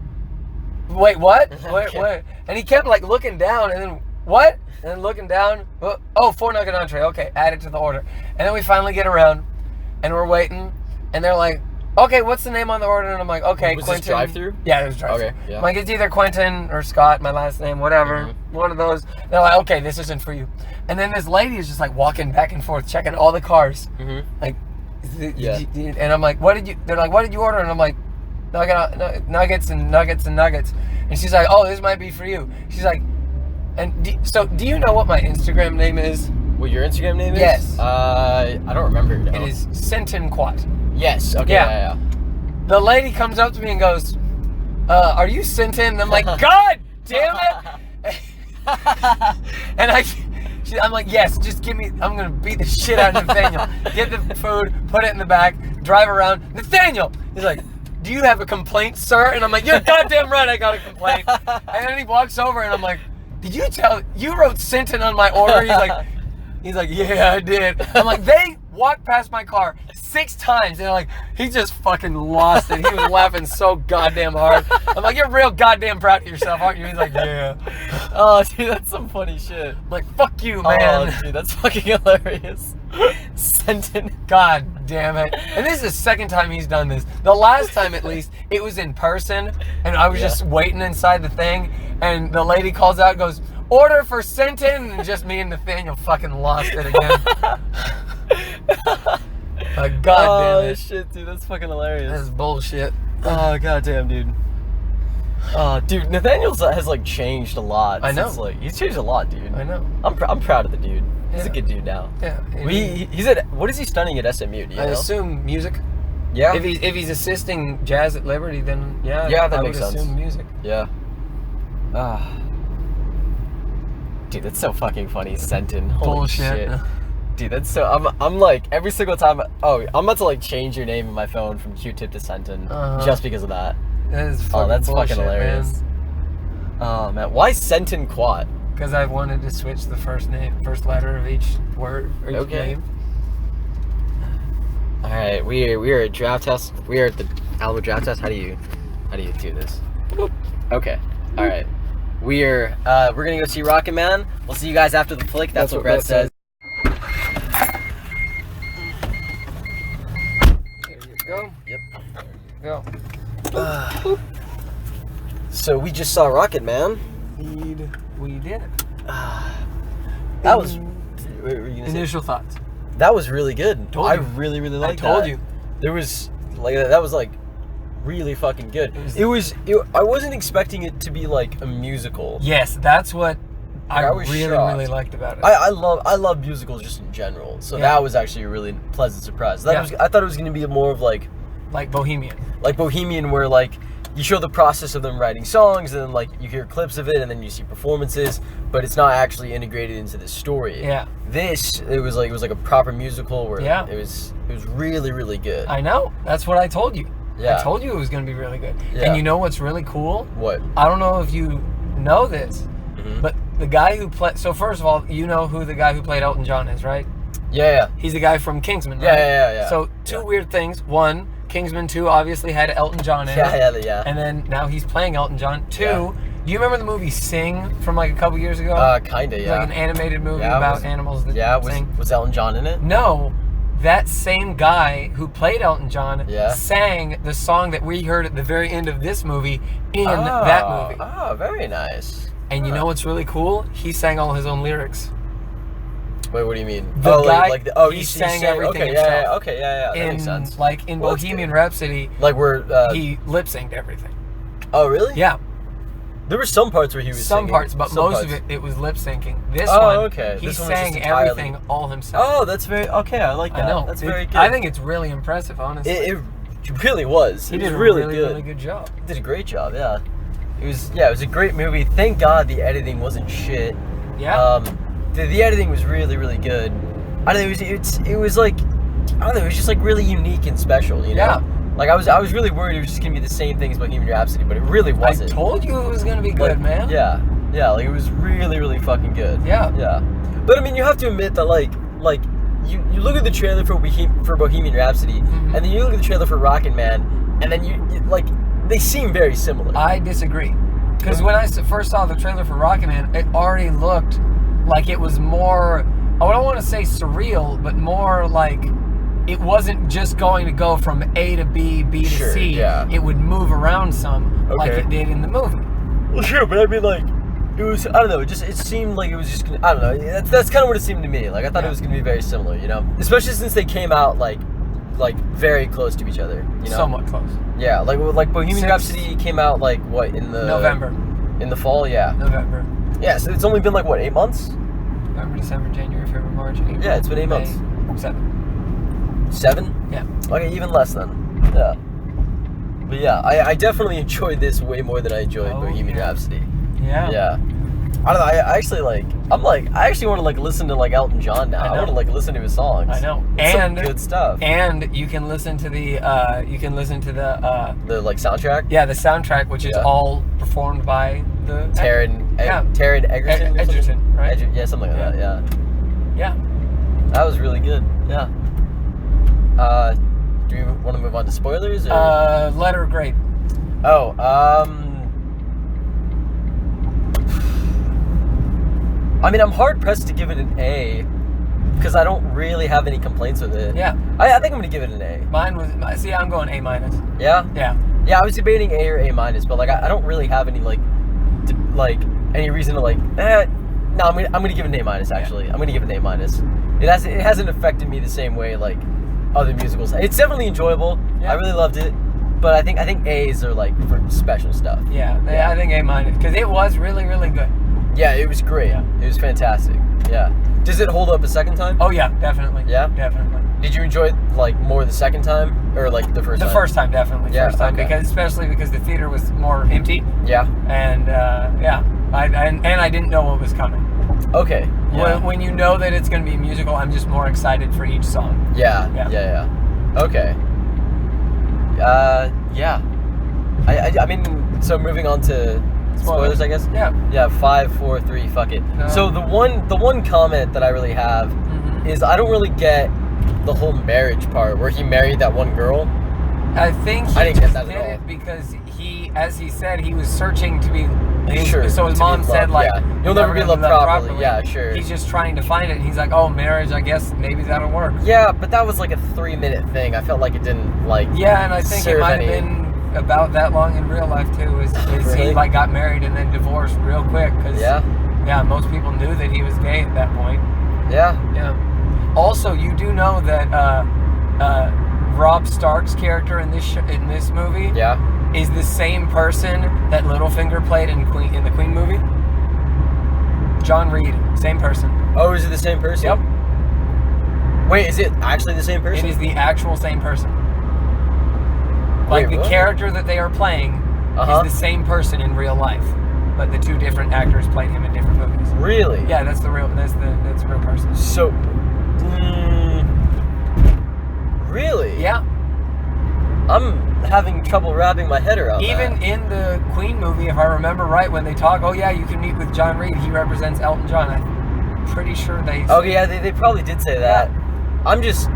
S1: Wait, what? Wait. And he kept like looking down, and then what? And then looking down. Oh, 4 nugget entree. Okay, add it to the order. And then we finally get around, and we're waiting, and they're like, okay, what's the name on the order? And I'm like, okay,
S2: was
S1: Quentin.
S2: This drive-through?
S1: Yeah, it was drive-through.
S2: Okay, yeah.
S1: I'm like, it's either Quentin or Scott, my last name, whatever. One of those. They're like, okay, this isn't for you. And then this lady is just like walking back and forth, checking all the cars. Like, and I'm like, they're like, what did you order? And I'm like, nuggets and nuggets and nuggets. And she's like, oh, this might be for you. She's like, so do you know what my Instagram name is?
S2: What your Instagram name is?
S1: Yes.
S2: I don't remember. No.
S1: It is Sentin Quat.
S2: Yes. Okay. Yeah.
S1: The lady comes up to me and goes, are you Sentin? And I'm like, God damn it! And I'm like, yes, just give me, I'm gonna beat the shit out of Nathaniel. Get the food, put it in the back, drive around. Nathaniel! He's like, do you have a complaint, sir? And I'm like, you're goddamn right, I got a complaint. And then he walks over and I'm like, did you you wrote Sentin on my order? He's like, yeah, I did. I'm like, they walked past my car 6 times, and they're like, he just fucking lost it. He was laughing so goddamn hard. I'm like, you're real goddamn proud of yourself, aren't you? He's like, yeah.
S2: Oh, dude, that's some funny shit.
S1: I'm like, fuck you, man.
S2: Oh, dude, that's fucking hilarious. Sentin.
S1: God damn it. And this is the second time he's done this. The last time, at least, it was in person, and I was just waiting inside the thing, and the lady calls out and goes, order for Sentin, and just me and Nathaniel fucking lost it again. God damn it.
S2: Oh shit, dude, that's fucking hilarious.
S1: That's bullshit.
S2: Oh goddamn, dude. Oh, dude, Nathaniel has like changed a lot.
S1: I know.
S2: He's changed a lot, dude.
S1: I know.
S2: I'm proud of the dude. He's a good dude now.
S1: Yeah.
S2: He's at, what is he studying at SMU? Do you know?
S1: Assume music.
S2: Yeah.
S1: If he's assisting jazz at Liberty, then yeah.
S2: Yeah, that
S1: I
S2: makes
S1: would
S2: sense.
S1: assume music.
S2: Yeah. Dude, that's so fucking funny. Sentin. Holy
S1: bullshit.
S2: Shit. Dude, that's so. I'm like every single time. Oh, I'm about to like change your name in my phone from Q-Tip to Sentin just because of that.
S1: That is
S2: that's
S1: bullshit,
S2: fucking hilarious.
S1: Man.
S2: Oh man, why Centon Quat?
S1: Because I wanted to switch the first letter of each word or each name.
S2: All right, we are at Draft House. We are at the Alamo Draft House. How do you do this? Okay. All right. We're gonna go see Rocketman. We'll see you guys after the flick. That's what Brett says.
S1: There you go.
S2: Yep.
S1: There you go.
S2: So we just saw Rocketman.
S1: Indeed, we did.
S2: That was. What were you gonna say?
S1: Initial thoughts.
S2: That was really good.
S1: Told
S2: I
S1: you.
S2: really liked that.
S1: I told you.
S2: There was like that was like really fucking good. I wasn't expecting it to be like a musical.
S1: Yes, that's what I really
S2: shocked.
S1: liked about it.
S2: I love musicals just in general. So that was actually a really pleasant surprise. I thought it was going to be more of like
S1: Bohemian.
S2: Like Bohemian, where like you show the process of them writing songs, and then like you hear clips of it, and then you see performances, but it's not actually integrated into the story.
S1: Yeah.
S2: It was like a proper musical where it was really good.
S1: I know. That's what I told you.
S2: Yeah.
S1: I told you it was going to be really good.
S2: Yeah.
S1: And you know what's really cool?
S2: What?
S1: I don't know if you know this, but the guy who played... So first of all, you know who the guy who played Elton John is, right?
S2: Yeah.
S1: He's the guy from Kingsman, right?
S2: Yeah.
S1: So two weird things. One, Kingsman 2 obviously had Elton John in it. Yeah. And then now he's playing Elton John. Two, do you remember the movie Sing from like a couple years ago?
S2: Kinda,
S1: It was
S2: yeah.
S1: like an animated movie about animals that sing.
S2: Was Elton John in it?
S1: No. That same guy who played Elton John sang the song that we heard at the very end of this movie in that movie.
S2: Oh, very nice.
S1: And you know what's really cool? He sang all his own lyrics.
S2: Wait, what do you mean?
S1: The guy,
S2: he
S1: he sang everything himself.
S2: That makes sense.
S1: Like in Bohemian Rhapsody,
S2: like where
S1: he lip synced everything.
S2: Oh, really?
S1: Yeah.
S2: There were some parts where he was
S1: some
S2: singing.
S1: parts, but most of it was lip syncing. This one, he
S2: this one was
S1: sang
S2: just entirely...
S1: everything all himself.
S2: Oh, that's very okay. I like that.
S1: I know.
S2: That's very good.
S1: I think it's really impressive, honestly.
S2: It really was.
S1: He did a
S2: really
S1: good job.
S2: He did a great job. Yeah. It was a great movie. Thank God the editing wasn't shit.
S1: Yeah.
S2: The editing was really good. I don't know. It was like, I don't know. It was just like really unique and special. You know.
S1: Yeah.
S2: Like I was really worried it was just gonna be the same thing as Bohemian Rhapsody, but it really wasn't.
S1: I told you it was gonna be good, man.
S2: Yeah. Like it was really fucking good.
S1: Yeah.
S2: But I mean, you have to admit that like you look at the trailer for Bohemian Rhapsody, and then you look at the trailer for Rocketman, and then you like they seem very similar.
S1: I disagree, because when I first saw the trailer for Rocketman, it already looked like it was more. I don't want to say surreal, but more like. It wasn't just going to go from A to B, B to C.
S2: Yeah.
S1: It would move around some like it did in the movie.
S2: Well, sure, but I mean, like, it was, I don't know, it seemed like it was just, I don't know, that's kind of what it seemed to me. Like, I thought it was going to be very similar, you know? Especially since they came out, like very close to each other, you know?
S1: Somewhat close.
S2: Yeah, like Bohemian Rhapsody came out, like, what, in the...
S1: November.
S2: In the fall, yeah.
S1: November.
S2: Yeah, so it's only been, like, what, 8 months?
S1: November, December, January, February, March, April.
S2: Yeah, it's been 8
S1: May,
S2: months.
S1: 7.
S2: 7?
S1: Yeah.
S2: Okay, even less then. Yeah. But yeah, I definitely enjoyed this way more than I enjoyed Bohemian Rhapsody.
S1: Yeah.
S2: Yeah. I don't know, I actually I actually want to like listen to like Elton John now. I want to like listen to his songs.
S1: I know.
S2: It's some good stuff.
S1: And you can listen to the
S2: the like soundtrack?
S1: Yeah, the soundtrack, which is all performed by the
S2: Taron Egerton?
S1: Egerton, right?
S2: Yeah, something like that, yeah.
S1: Yeah.
S2: That was really good. Yeah. Do you want to move on to spoilers? Or?
S1: Letter grade.
S2: Oh, I mean, I'm hard pressed to give it an A because I don't really have any complaints with it.
S1: Yeah.
S2: I think I'm gonna give it an A.
S1: Mine was. See, I'm going A minus.
S2: Yeah.
S1: Yeah.
S2: Yeah, I was debating A or A minus, but like I don't really have any any reason to like. No, I'm gonna give it an A minus. Actually, I'm gonna give it an A minus. It hasn't affected me the same way like other musicals. It's definitely enjoyable. Yeah. I really loved it, but I think A's are like for special stuff.
S1: Yeah. I think A minus because it was really good.
S2: Yeah, it was great. Yeah. It was fantastic. Yeah. Does it hold up a second time?
S1: Oh yeah, definitely.
S2: Yeah?
S1: Definitely.
S2: Did you enjoy it like more the second time or like the first time?
S1: The first time, definitely.
S2: Yeah,
S1: first time especially because the theater was more empty.
S2: Yeah.
S1: And I didn't know what was coming.
S2: Okay. Yeah.
S1: When you know that it's going to be a musical, I'm just more excited for each song.
S2: Yeah. Okay. Yeah. I mean, so moving on to Spoilers, I guess.
S1: Yeah.
S2: Yeah. 5, 4, 3. Fuck it. So the one comment that I really have is I don't really get the whole marriage part where he married that one girl.
S1: I think he
S2: didn't get
S1: just
S2: that
S1: did
S2: at all.
S1: it because he, as he said, he was searching to be.
S2: Sure,
S1: So his
S2: to be
S1: mom said,
S2: loved,
S1: like,
S2: yeah. You'll never be loved properly. Yeah, sure.
S1: He's just trying to find it. And he's like, oh, marriage, I guess maybe that'll work.
S2: Yeah, but that was like a 3-minute thing. I felt like it didn't like.
S1: Yeah, and I think it might have been about that long in real life too. Is
S2: Really?
S1: he like got married and then divorced real quick? Cause, yeah, most people knew that he was gay at that point.
S2: Yeah.
S1: Yeah. Also, you do know that Rob Stark's character in this movie is the same person that Littlefinger played in the Queen movie. John Reed, same person.
S2: Oh, is it the same person?
S1: Yep.
S2: Wait, is it actually the same person?
S1: It is the actual same person.
S2: Wait,
S1: Like the character that they are playing is the same person in real life, but the two different actors played him in different movies.
S2: Really?
S1: Yeah, that's the real person.
S2: So, really?
S1: Yeah.
S2: I'm having trouble wrapping my head around
S1: Even
S2: that.
S1: in the Queen movie, if I remember right, when they talk, oh yeah, you can meet with John Reed. He represents Elton John. I'm pretty sure they.
S2: Oh yeah, they probably did say that. Yeah. I'm just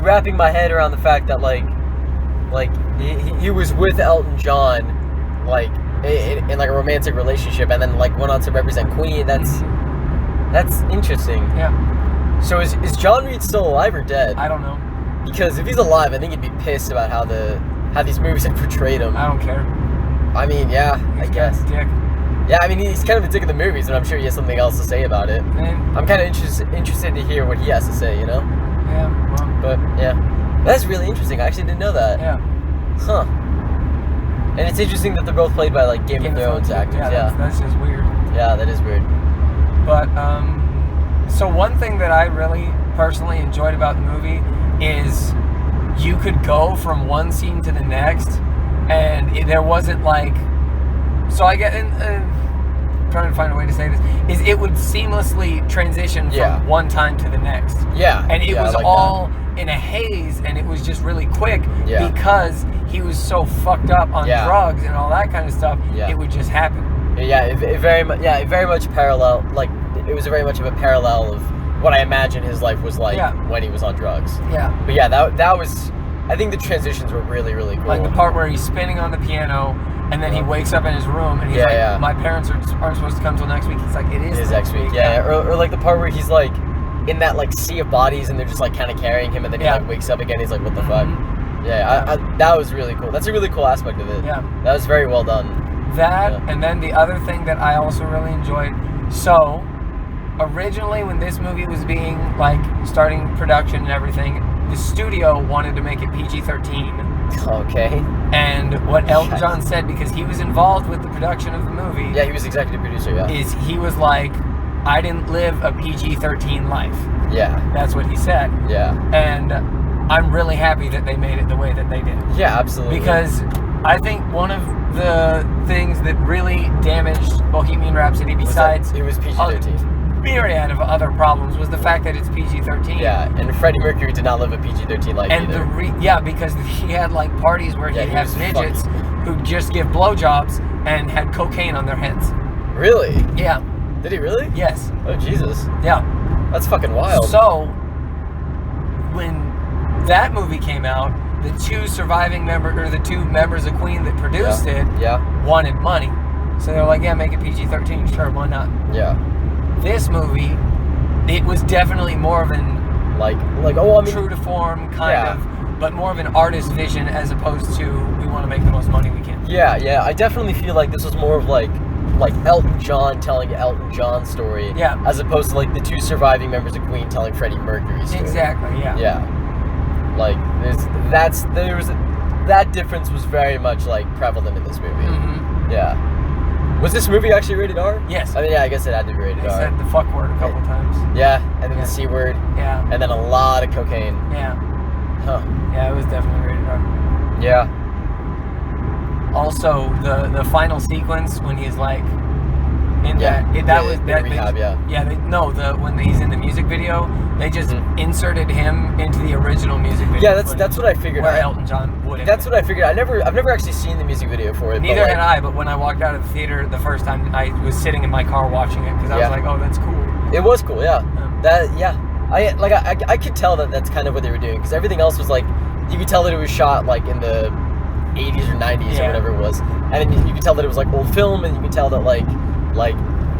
S2: wrapping my head around the fact that like he was with Elton John, like in like a romantic relationship, and then like went on to represent Queen. That's interesting.
S1: Yeah.
S2: So is John Reed still alive or dead?
S1: I don't know.
S2: Because if he's alive, I think he'd be pissed about how these movies have portrayed him.
S1: I don't care.
S2: I mean, yeah, I guess.
S1: Dick.
S2: Yeah, I mean, he's kind of a dick of the movies, and I'm sure he has something else to say about it. I'm kind of interested to hear what he has to say, you know?
S1: Yeah, well.
S2: But, yeah. That's really interesting. I actually didn't know that.
S1: Yeah.
S2: Huh. And it's interesting that they're both played by, like, Game of Thrones actors. Yeah,
S1: that's just weird.
S2: Yeah, that is weird.
S1: But, so one thing that I really personally enjoyed about the movie is you could go from one scene to the next, and there wasn't like. So I get, I'm trying to find a way to say this, is it would seamlessly transition from one time to the next.
S2: Yeah.
S1: And it was
S2: like
S1: all in a haze, and it was just really quick because he was so fucked up on drugs and all that kind of stuff. Yeah. It would just happen.
S2: Yeah, it very much parallel. Like it was very much of a parallel of what I imagine his life was like when he was on drugs.
S1: Yeah.
S2: But yeah, that was. I think the transitions were really, really cool.
S1: Like the part where he's spinning on the piano, and then he wakes up in his room, and he's like, "My parents aren't supposed to come till next week." He's like, "It is next week."
S2: Yeah. Or like the part where he's like in that like sea of bodies, and they're just like kind of carrying him, and then he like wakes up again. He's like, "What the fuck?" Yeah, that was really cool. That's a really cool aspect of it.
S1: Yeah.
S2: That was very well done.
S1: And then the other thing that I also really enjoyed. So, originally when this movie was being like starting production and everything, the studio wanted to make it PG-13.
S2: Okay.
S1: And what Elton John said, because he was involved with the production of the movie.
S2: Yeah, he was executive producer,
S1: is he was like, I didn't live a PG-13 life.
S2: Yeah.
S1: That's what he said.
S2: Yeah.
S1: And I'm really happy that they made it the way that they did.
S2: Yeah, absolutely.
S1: Because I think one of the things that really damaged Bohemian Rhapsody, besides
S2: it was PG-13.
S1: Myriad of other problems, was the fact that it's PG-13.
S2: Yeah, and Freddie Mercury did not live a PG-13 life either.
S1: Because he had like parties where he'd have midgets who'd just give blowjobs and had cocaine on their heads.
S2: Really?
S1: Yeah.
S2: Did he really?
S1: Yes.
S2: Oh Jesus.
S1: Yeah.
S2: That's fucking wild.
S1: So when that movie came out, the two members of Queen that produced it wanted money. So they were like, yeah, make it PG-13, sure, why not?
S2: Yeah.
S1: This movie, it was definitely more of an true to form kind of, but more of an artist vision as opposed to we want to make the most money we can.
S2: Yeah. I definitely feel like this was more of like Elton John telling Elton John's story, as opposed to like the two surviving members of Queen telling Freddie Mercury's story.
S1: Exactly. Yeah.
S2: Yeah. Like that difference was very much like prevalent in this movie.
S1: Mm-hmm.
S2: Yeah. Was this movie actually rated R?
S1: Yes.
S2: I mean, yeah, I guess it had to be rated R.
S1: They said the fuck word a couple times.
S2: Yeah, and then the C word.
S1: Yeah.
S2: And then a lot of cocaine.
S1: Yeah.
S2: Huh.
S1: Yeah, it was definitely rated R.
S2: Yeah.
S1: Also, the final sequence when he's like In
S2: Yeah.
S1: that was that
S2: rehab.
S1: when he's in the music video, they just inserted him into the original music video.
S2: Yeah, that's what I figured.
S1: Where Elton John would have.
S2: That's what I figured. I've never actually seen the music video for it.
S1: Neither had I. But when I walked out of the theater the first time, I was sitting in my car watching it because I was like, oh, that's cool.
S2: It was cool. Yeah. I could tell that that's kind of what they were doing because everything else was like, you could tell that it was shot like in the 80s or 90s or whatever it was, and then you could tell that it was like old film, and you could tell that like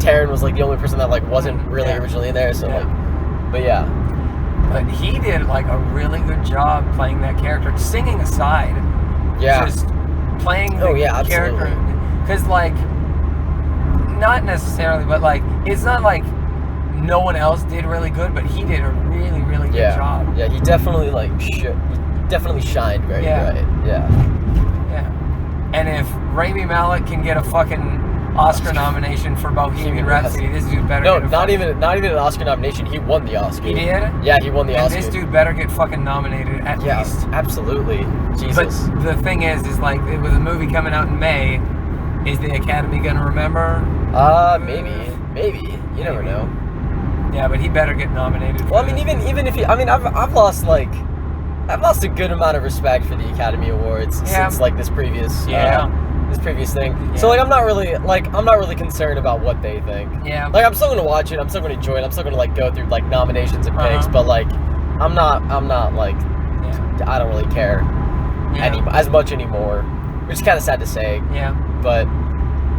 S2: Taron was like the only person that like wasn't really originally in there. So
S1: but he did like a really good job playing that character, singing aside.
S2: Yeah.
S1: Just playing the character, because like not necessarily, but like it's not like no one else did really good, but he did a really, really good job.
S2: Yeah, he definitely shined very bright. Yeah.
S1: And if Rami Malek can get a fucking Oscar nomination for Bohemian Rhapsody, this dude better get
S2: not even an Oscar nomination. He won the Oscar.
S1: He did?
S2: Yeah, he won the Oscar.
S1: And this dude better get fucking nominated at least.
S2: Absolutely. Jesus.
S1: But the thing is like, with a movie coming out in May, is the Academy gonna remember?
S2: Maybe. You never know.
S1: Yeah, but he better get nominated.
S2: Well, I mean, even if he, I mean, I've lost a good amount of respect for the Academy Awards since like this previous thing. Yeah. So like I'm not really concerned about what they think.
S1: Yeah.
S2: Like I'm still gonna watch it. I'm still gonna enjoy it. I'm still gonna like go through like nominations and picks. But like I'm not like I don't really care as much anymore, which is kind of sad to say.
S1: Yeah.
S2: But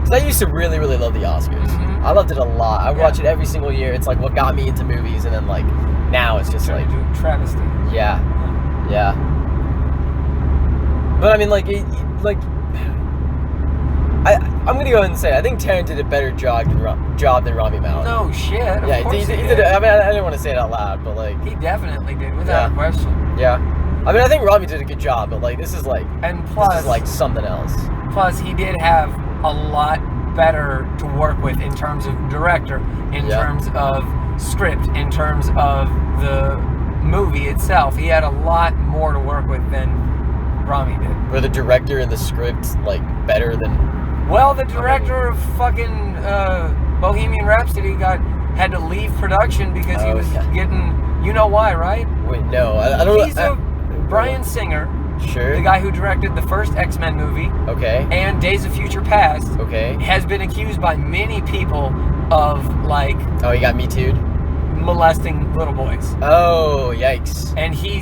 S2: because I used to really love the Oscars. I loved it a lot. I watch it every single year. It's like what got me into movies, and then like now it's just like
S1: travesty.
S2: Yeah. But I mean, I'm gonna go ahead and say I think Taron did a better job than Rami Malek.
S1: No shit. Of course
S2: he did. I mean, I didn't want to say it out loud, but like
S1: he definitely did, without a question.
S2: Yeah. I mean, I think Rami did a good job, but like this is like this is like something else.
S1: Plus, he did have a lot better to work with in terms of director, in terms of script, in terms of the movie itself. He had a lot more to work with than Rami did.
S2: Were the director and the script like better than?
S1: Well, the director of fucking Bohemian Rhapsody had to leave production because he was getting. You know why, right?
S2: Wait, no, I don't.
S1: He's Bryan Singer.
S2: Sure.
S1: The guy who directed the first X-Men movie.
S2: Okay.
S1: And Days of Future Past.
S2: Okay.
S1: Has been accused by many people of like.
S2: Oh, he got Me Too'd?
S1: Molesting little boys.
S2: Oh, yikes.
S1: And he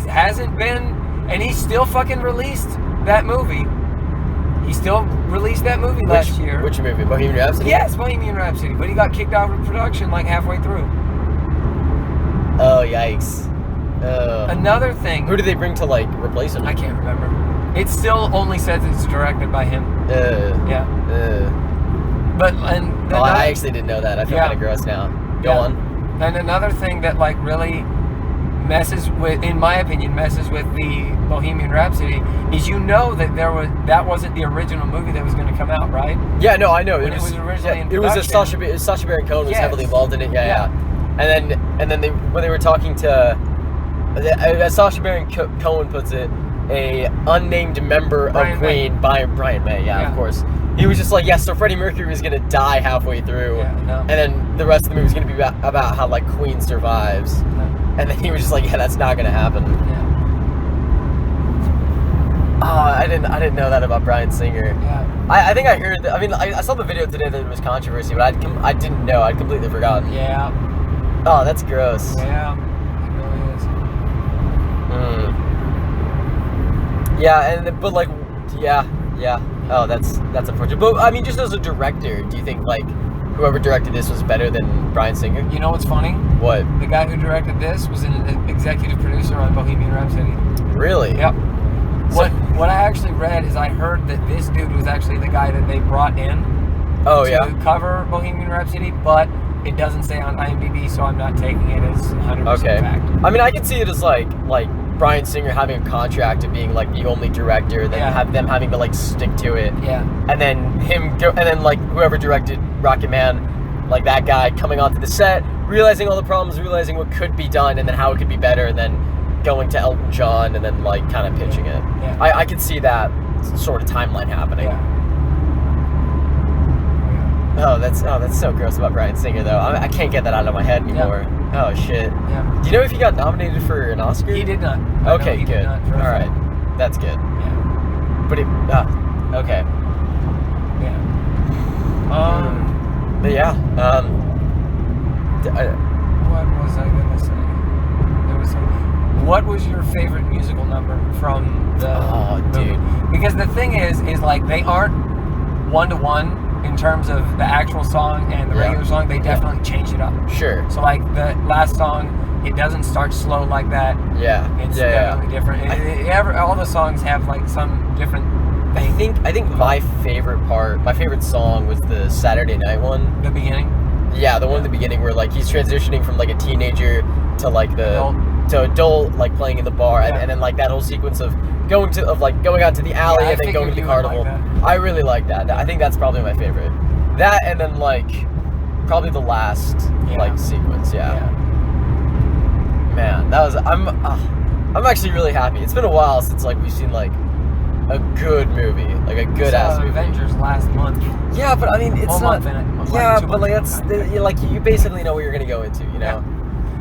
S1: still fucking released that movie. He still released that movie last year.
S2: Which movie? Bohemian Rhapsody?
S1: Yes, Bohemian Rhapsody. But he got kicked out of production like halfway through.
S2: Oh, yikes.
S1: Another thing.
S2: Who did they bring to like replace him?
S1: I can't remember. It still only says it's directed by him. But
S2: I actually didn't know that. I feel kind of gross now. Go on.
S1: And another thing that like really messes with, in my opinion, messes with the Bohemian Rhapsody is that wasn't the original movie that was going to come out, right?
S2: Yeah, no, I know.
S1: It was originally in
S2: production. It was Sacha Baron Cohen was heavily involved in it. Yeah. And then when they were talking to, as Sacha Baron Cohen puts it, a unnamed member of Queen, Brian May. Yeah, of course. He was just like, so Freddie Mercury was gonna die halfway through, and then the rest of the movie was gonna be about how like Queen survives, and then he was just like, that's not gonna happen. I didn't know that about Bryan Singer.
S1: Yeah.
S2: I think I heard that. I mean, I saw the video today that it was controversy, but I didn't know. I'd completely forgotten.
S1: Yeah.
S2: Oh, that's gross.
S1: Yeah, it really is.
S2: Yeah, but like, yeah. Oh, that's unfortunate. But I mean, just as a director, do you think like whoever directed this was better than Bryan Singer?
S1: You know what's funny?
S2: What?
S1: The guy who directed this was an executive producer on Bohemian Rhapsody.
S2: Really?
S1: Yep. What I actually read is I heard that this dude was actually the guy that they brought in to cover Bohemian Rhapsody, but it doesn't say on IMDb, so I'm not taking it as 100% fact.
S2: I mean, I can see it as like Bryan Singer having a contract of being like the only director, then have them having to like stick to it.
S1: Yeah.
S2: And then like whoever directed Rocketman, like that guy coming onto the set, realizing all the problems, realizing what could be done, and then how it could be better, and then going to Elton John, and then like kind of pitching it.
S1: Yeah.
S2: I could see that sort of timeline happening.
S1: Yeah.
S2: that's so gross about Bryan Singer though. I can't get that out of my head anymore. Yeah. Oh shit.
S1: Yeah.
S2: Do you know if he got nominated for an Oscar?
S1: He did not.
S2: Okay,
S1: he
S2: good.
S1: Did not
S2: All right, that's good.
S1: Yeah.
S2: But it. Okay.
S1: Yeah.
S2: But yeah.
S1: What was I gonna say? There was some. What was your favorite musical number from the movie?
S2: Dude.
S1: Because the thing is like they aren't 1-to-1 in terms of the actual song and the regular song. They definitely change it up.
S2: Sure.
S1: So like the last song, it doesn't start slow like that.
S2: Yeah.
S1: It's definitely different. All the songs have like some different thing.
S2: I think my favorite song was the Saturday Night one.
S1: The beginning.
S2: Yeah, the one at the beginning where like he's transitioning from like a teenager to like adult, like playing in the bar, and then like that whole sequence of going out to the alley and then going to the carnival.
S1: Like
S2: I really like that. I think that's probably my favorite. That and then like probably the last like sequence. Yeah. Man, that was I'm actually really happy. It's been a while since like we've seen like a good movie, like a good ass movie.
S1: Avengers last month.
S2: Yeah, but I mean it's not. Yeah, but like that's like you basically know what you're gonna go into, you know.
S1: Yeah.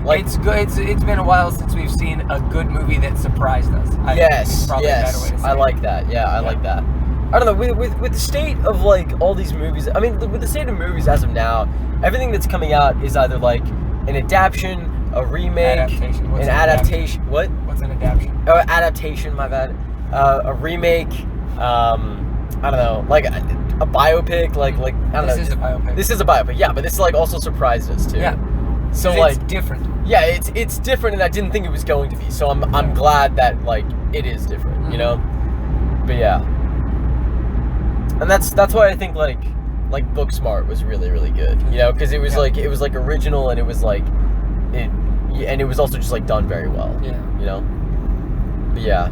S2: Like
S1: it's good. It's been a while since we've seen a good movie that surprised us.
S2: Yes. I like that. Yeah, I like that. I don't know, with the state of like all these movies. I mean, with the state of movies as of now, everything that's coming out is either like an adaptation, a remake, an adaptation. What?
S1: What's an adaptation?
S2: Oh, adaptation. My bad. A remake. I don't know, like a biopic. Like I don't know.
S1: This is a biopic.
S2: This is a biopic. Yeah, but this like also surprised us too.
S1: Yeah.
S2: So
S1: it's
S2: like
S1: different.
S2: Yeah, it's different, and I didn't think it was going to be. So I'm glad that like it is different, you know. But yeah, and that's why I think like Booksmart was really really good, you know, because it was like original, and it was like and it was also just like done very well.
S1: Yeah.
S2: You know. But yeah.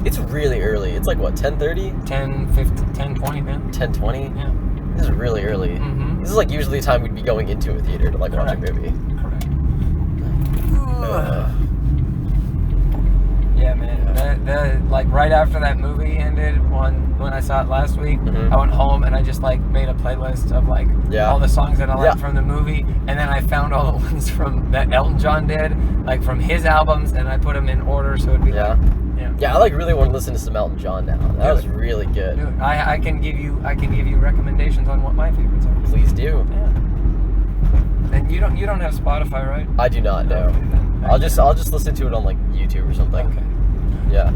S2: It's really early. It's like what, 10:30?
S1: 10:20, man.
S2: 10:20?
S1: Yeah.
S2: This is really early.
S1: Mm-hmm.
S2: This is like usually the time we'd be going into a theater to like watch a movie.
S1: Correct. Yeah, man. Like right after that movie ended, when I saw it last week, I went home and I just like made a playlist of like all the songs that I liked from the movie, and then I found all the ones from that Elton John did, like from his albums, and I put them in order so it'd be like.
S2: Yeah, I like really want to listen to some Elton John now. That was really good.
S1: Dude, I can give you recommendations on what my favorites are.
S2: Please do.
S1: Yeah. And you don't have Spotify, right?
S2: I do not know. I'll just listen to it on like YouTube or something.
S1: Okay.
S2: Yeah.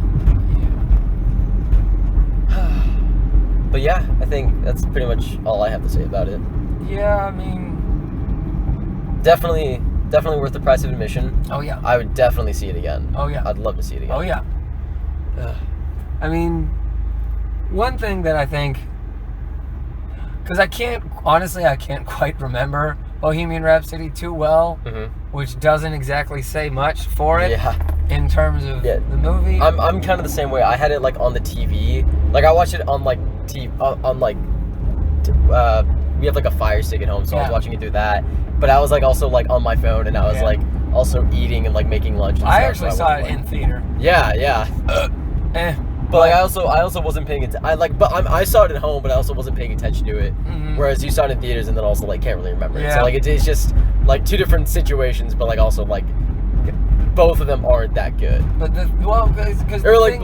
S2: But yeah, I think that's pretty much all I have to say about it.
S1: Yeah, I mean,
S2: definitely worth the price of admission.
S1: Oh yeah.
S2: I would definitely see it again.
S1: Oh yeah.
S2: I'd love to see it again.
S1: Oh yeah. I mean, one thing that I think, because I can't quite remember Bohemian Rhapsody too well, which doesn't exactly say much for it in terms of the movie.
S2: I'm kind of the same way. I had it like on the TV. Like I watched it on like we have like a Fire Stick at home, so I was watching it through that. But I was like also like on my phone, and I was like also eating and like making lunch. And
S1: I actually saw it in theater.
S2: Yeah. But like I also wasn't paying attention. I saw it at home, but I also wasn't paying attention to it. Whereas you saw it in theaters, and then also like can't really remember it. So like it's just like two different situations, but like also like both of them aren't that good.
S1: But because
S2: or like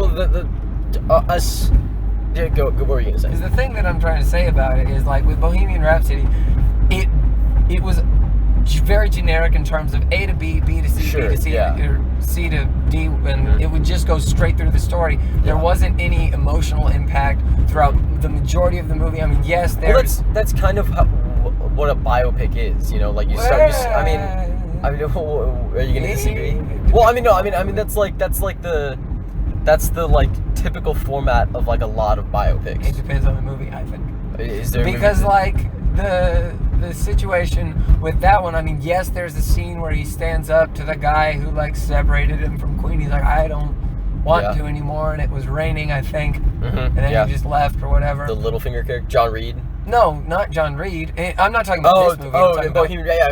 S2: us. Yeah, go. What were you gonna say?
S1: Because the thing that I'm trying to say about it is like with Bohemian Rhapsody, it was very generic in terms of A to B, B to C, B to C, or C to D, and it would just go straight through the story. There wasn't any emotional impact throughout the majority of the movie. I mean, yes, there's...
S2: Well, that's kind of what a biopic is, you know? Like, you start... I mean, are you going to disagree? Well, I mean, no, I mean, that's the like typical format of like a lot of biopics.
S1: It depends on the movie, I think.
S2: Is there
S1: because like the situation with that one, I mean, yes, there's a scene where he stands up to the guy who like separated him from Queen. He's like, I don't want to anymore, and it was raining, I think, and then he just left or whatever.
S2: The Littlefinger character, John Reed.
S1: No, not John Reed. I'm not talking about this movie.
S2: In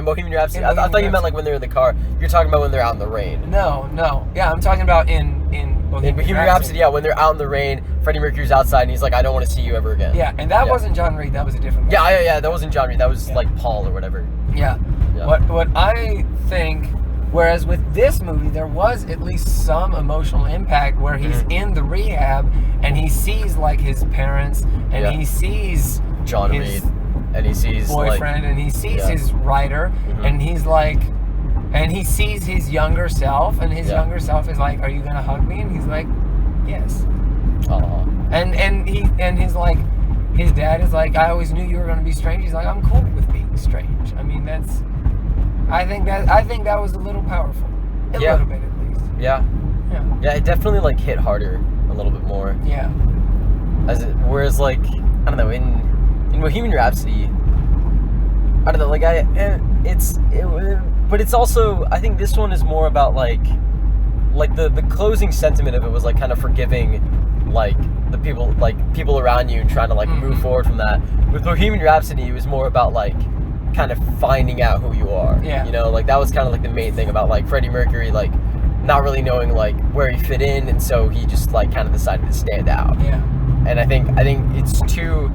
S2: Bohemian Rhapsody. I thought you meant like when they're in the car. You're talking about when they're out in the rain.
S1: No. Yeah, I'm talking about in
S2: In Bohemian Rhapsody, yeah, when they're out in the rain, Freddie Mercury's outside and he's like, I don't want to see you ever again.
S1: Yeah, and that wasn't John Reed, that was a different one.
S2: Yeah, that wasn't John Reed, that was like Paul or whatever.
S1: Yeah. What I think, whereas with this movie, there was at least some emotional impact where he's in the rehab and he sees like his parents and he sees
S2: John Reed and he sees
S1: boyfriend and he sees his writer and he's like, and he sees his younger self and his younger self is like, are you gonna hug me? And he's like, yes.
S2: Aww.
S1: And he's like, his dad is like, I always knew you were gonna be strange. He's like, I'm cool with being strange. I mean, I think that was a little powerful. A little bit at least.
S2: Yeah, it definitely like hit harder a little bit more.
S1: Yeah.
S2: Whereas like, I don't know, in Bohemian Rhapsody, I don't know, like but it's also, I think this one is more about like the closing sentiment of it was like kind of forgiving like the people around you and trying to like move forward from that. With Bohemian Rhapsody, it was more about like kind of finding out who you are. Yeah. You know, like that was kind of like the main thing about like Freddie Mercury, like not really knowing like where he fit in, and so he just like kind of decided to stand out.
S1: Yeah.
S2: And I think it's two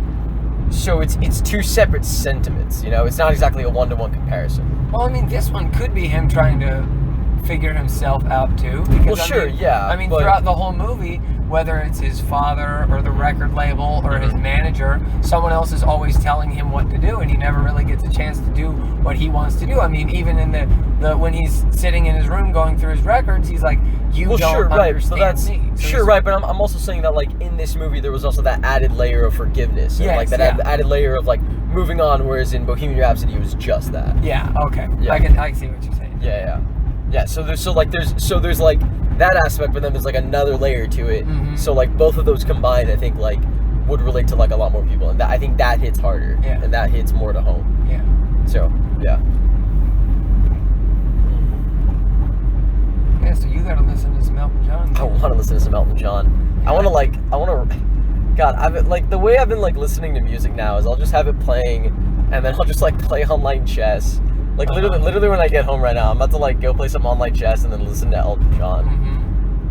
S2: separate sentiments, you know? It's not exactly a one-to-one comparison.
S1: Well, I mean, this one could be him trying to figure himself out too. Because, I mean, throughout the whole movie, whether it's his father or the record label or his manager, someone else is always telling him what to do, and he never really gets a chance to do what he wants to do. I mean, even in the when he's sitting in his room going through his records, he's like, don't understand me. So
S2: but I'm also saying that like in this movie there was also that added layer of forgiveness and like that added layer of like moving on, whereas in Bohemian Rhapsody it was just that.
S1: Yeah. Okay. Yeah. I see what you're saying.
S2: Yeah. So there's like that aspect, but then there's like another layer to it. So like both of those combined, I think like would relate to like a lot more people, and I think that hits harder, and that hits more to home.
S1: Yeah.
S2: So yeah.
S1: Yeah. So you gotta listen to some Elton John.
S2: I want to listen to some Elton John. Yeah. I want to. God, I've like the way I've been like listening to music now is I'll just have it playing, and then I'll just like play online chess. Like literally when I get home right now, I'm about to like go play some online chess and then listen to Elton John.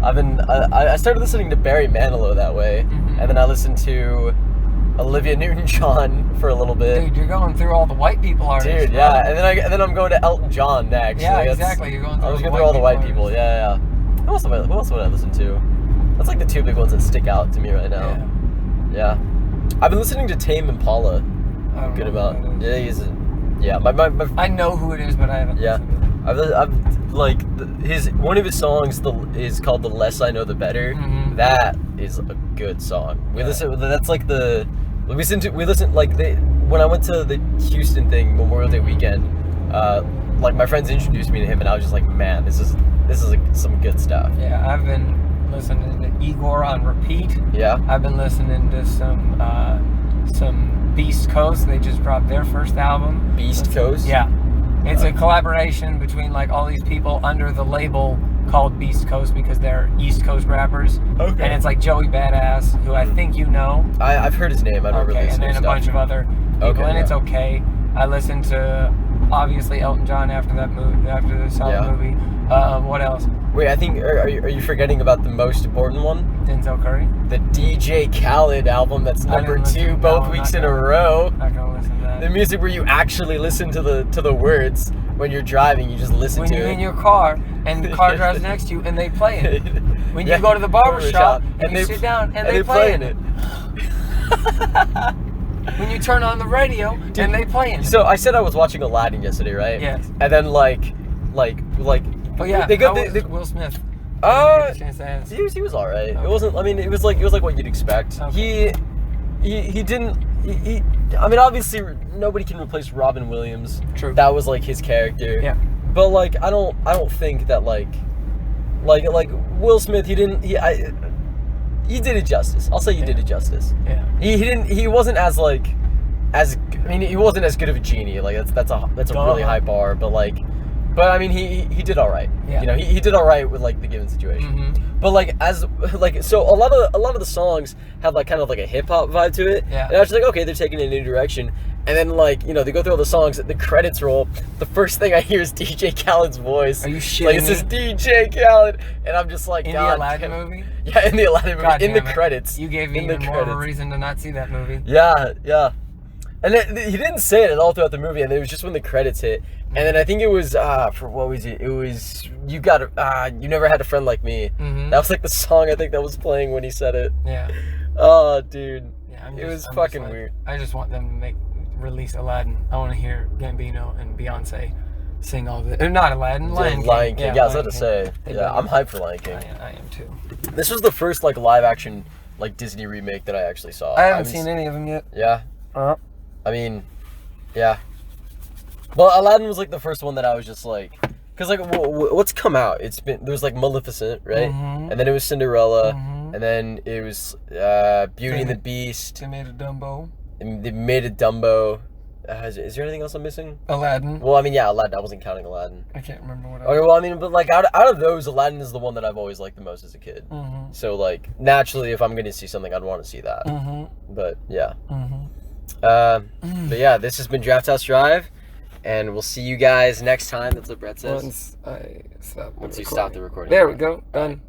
S2: I started listening to Barry Manilow that way, and then I listened to Olivia Newton-John for a little bit.
S1: Dude, you're going through all the white people artists.
S2: Dude, yeah, and then I'm going to Elton John next.
S1: Yeah, exactly. You're going through.
S2: I was going through all the white people. Yeah. Who else would I listen to? That's like the two big ones that stick out to me right now. Yeah. I've been listening to Tame Impala. Good about. Yeah, he's. Yeah, my
S1: I know who it is, but I haven't.
S2: Yeah, I've like one of his songs is called "The Less I Know, the Better." That is a good song. We listen. That's like we listen like when I went to the Houston thing Memorial Day weekend. Like my friends introduced me to him, and I was just like, man, this is some good stuff.
S1: Yeah, I've been listening to Igor on repeat.
S2: Yeah,
S1: I've been listening to some Beast Coast. They just dropped their first album.
S2: Beast Coast?
S1: Yeah. It's a collaboration between like all these people under the label called Beast Coast because they're East Coast rappers. Okay. And it's like Joey Badass, who I think you know.
S2: I've heard his name. I don't really listen to his stuff.
S1: And then a bunch of other people. And it's okay. I listened to obviously Elton John after that movie, after the solid movie. What else?
S2: Wait, I think are you forgetting about the most important one?
S1: Denzel Curry.
S2: The DJ Khaled album that's number 2 both weeks in a row.
S1: Not gonna listen to that.
S2: The music where you actually listen to the words when you're driving, you just listen to it.
S1: When you're in your car and the car drives next to you and they play it. When you go to the barber shop and you sit down and they playing it. When you turn on the radio and they playing it.
S2: So I said I was watching Aladdin yesterday, right?
S1: Yes.
S2: And then like.
S1: Oh yeah. How was Will Smith?
S2: He was alright. Okay. It wasn't. I mean, it was like what you'd expect. Okay. He didn't. I mean, obviously nobody can replace Robin Williams.
S1: True.
S2: That was like his character.
S1: Yeah.
S2: But like, I don't think that like Will Smith. He did it justice. I'll say he did it justice.
S1: Yeah.
S2: He wasn't as like he wasn't as good of a genie. Like that's a really high bar. But I mean, he did all right.
S1: Yeah.
S2: You know, he did all right with like the given situation. But so a lot of the songs have like kind of like a hip hop vibe to it.
S1: Yeah.
S2: And I was just like, okay, they're taking it in a new direction. And then, like, you know, they go through all the songs, the credits roll. The first thing I hear is DJ Khaled's voice.
S1: Are you shitting
S2: Like, it says DJ Khaled. And I'm just like,
S1: in
S2: God
S1: the Aladdin
S2: damn.
S1: movie?
S2: Yeah, in the Aladdin movie.
S1: God
S2: In the
S1: damn it.
S2: credits.
S1: You gave me
S2: in the
S1: even more of a
S2: credits.
S1: reason to not see that movie.
S2: Yeah, yeah. And he didn't say it at all throughout the movie, and it was just when the credits hit. And then I think it was, for what was it? It was, you never had a friend like me.
S1: Mm-hmm.
S2: That was like the song I think that was playing when he said it.
S1: Yeah.
S2: Oh, dude.
S1: Yeah,
S2: It was fucking weird.
S1: I just want them to release Aladdin. I want to hear Gambino and Beyonce sing all the. Not Aladdin, Lion King.
S2: Yeah, I was about to say.
S1: They
S2: Yeah,
S1: did
S2: I'm
S1: it.
S2: hyped for Lion King.
S1: I am too.
S2: This was the first like live action like Disney remake that I actually saw.
S1: I haven't seen any of them yet.
S2: Yeah.
S1: Uh-huh.
S2: I mean, yeah. Well, Aladdin was like the first one that I was just like, cause like what's come out? There was like Maleficent, right?
S1: Mm-hmm.
S2: And then it was Cinderella,
S1: Mm-hmm.
S2: and then it was Beauty and the Beast.
S1: They made a Dumbo.
S2: And they made a Dumbo. Is there anything else I'm missing?
S1: Aladdin.
S2: Well, I mean, yeah, Aladdin. I wasn't counting Aladdin.
S1: I can't remember what.
S2: Okay, well, I mean, but like out of those, Aladdin is the one that I've always liked the most as a kid.
S1: Mm-hmm.
S2: So like naturally, if I'm gonna see something, I'd want to see that.
S1: Mm-hmm.
S2: But yeah.
S1: Mm-hmm.
S2: But yeah, this has been Draft House Drive, and we'll see you guys next time. That's what Brett says.
S1: Once you stop the
S2: recording.
S1: recording. There we go. Done.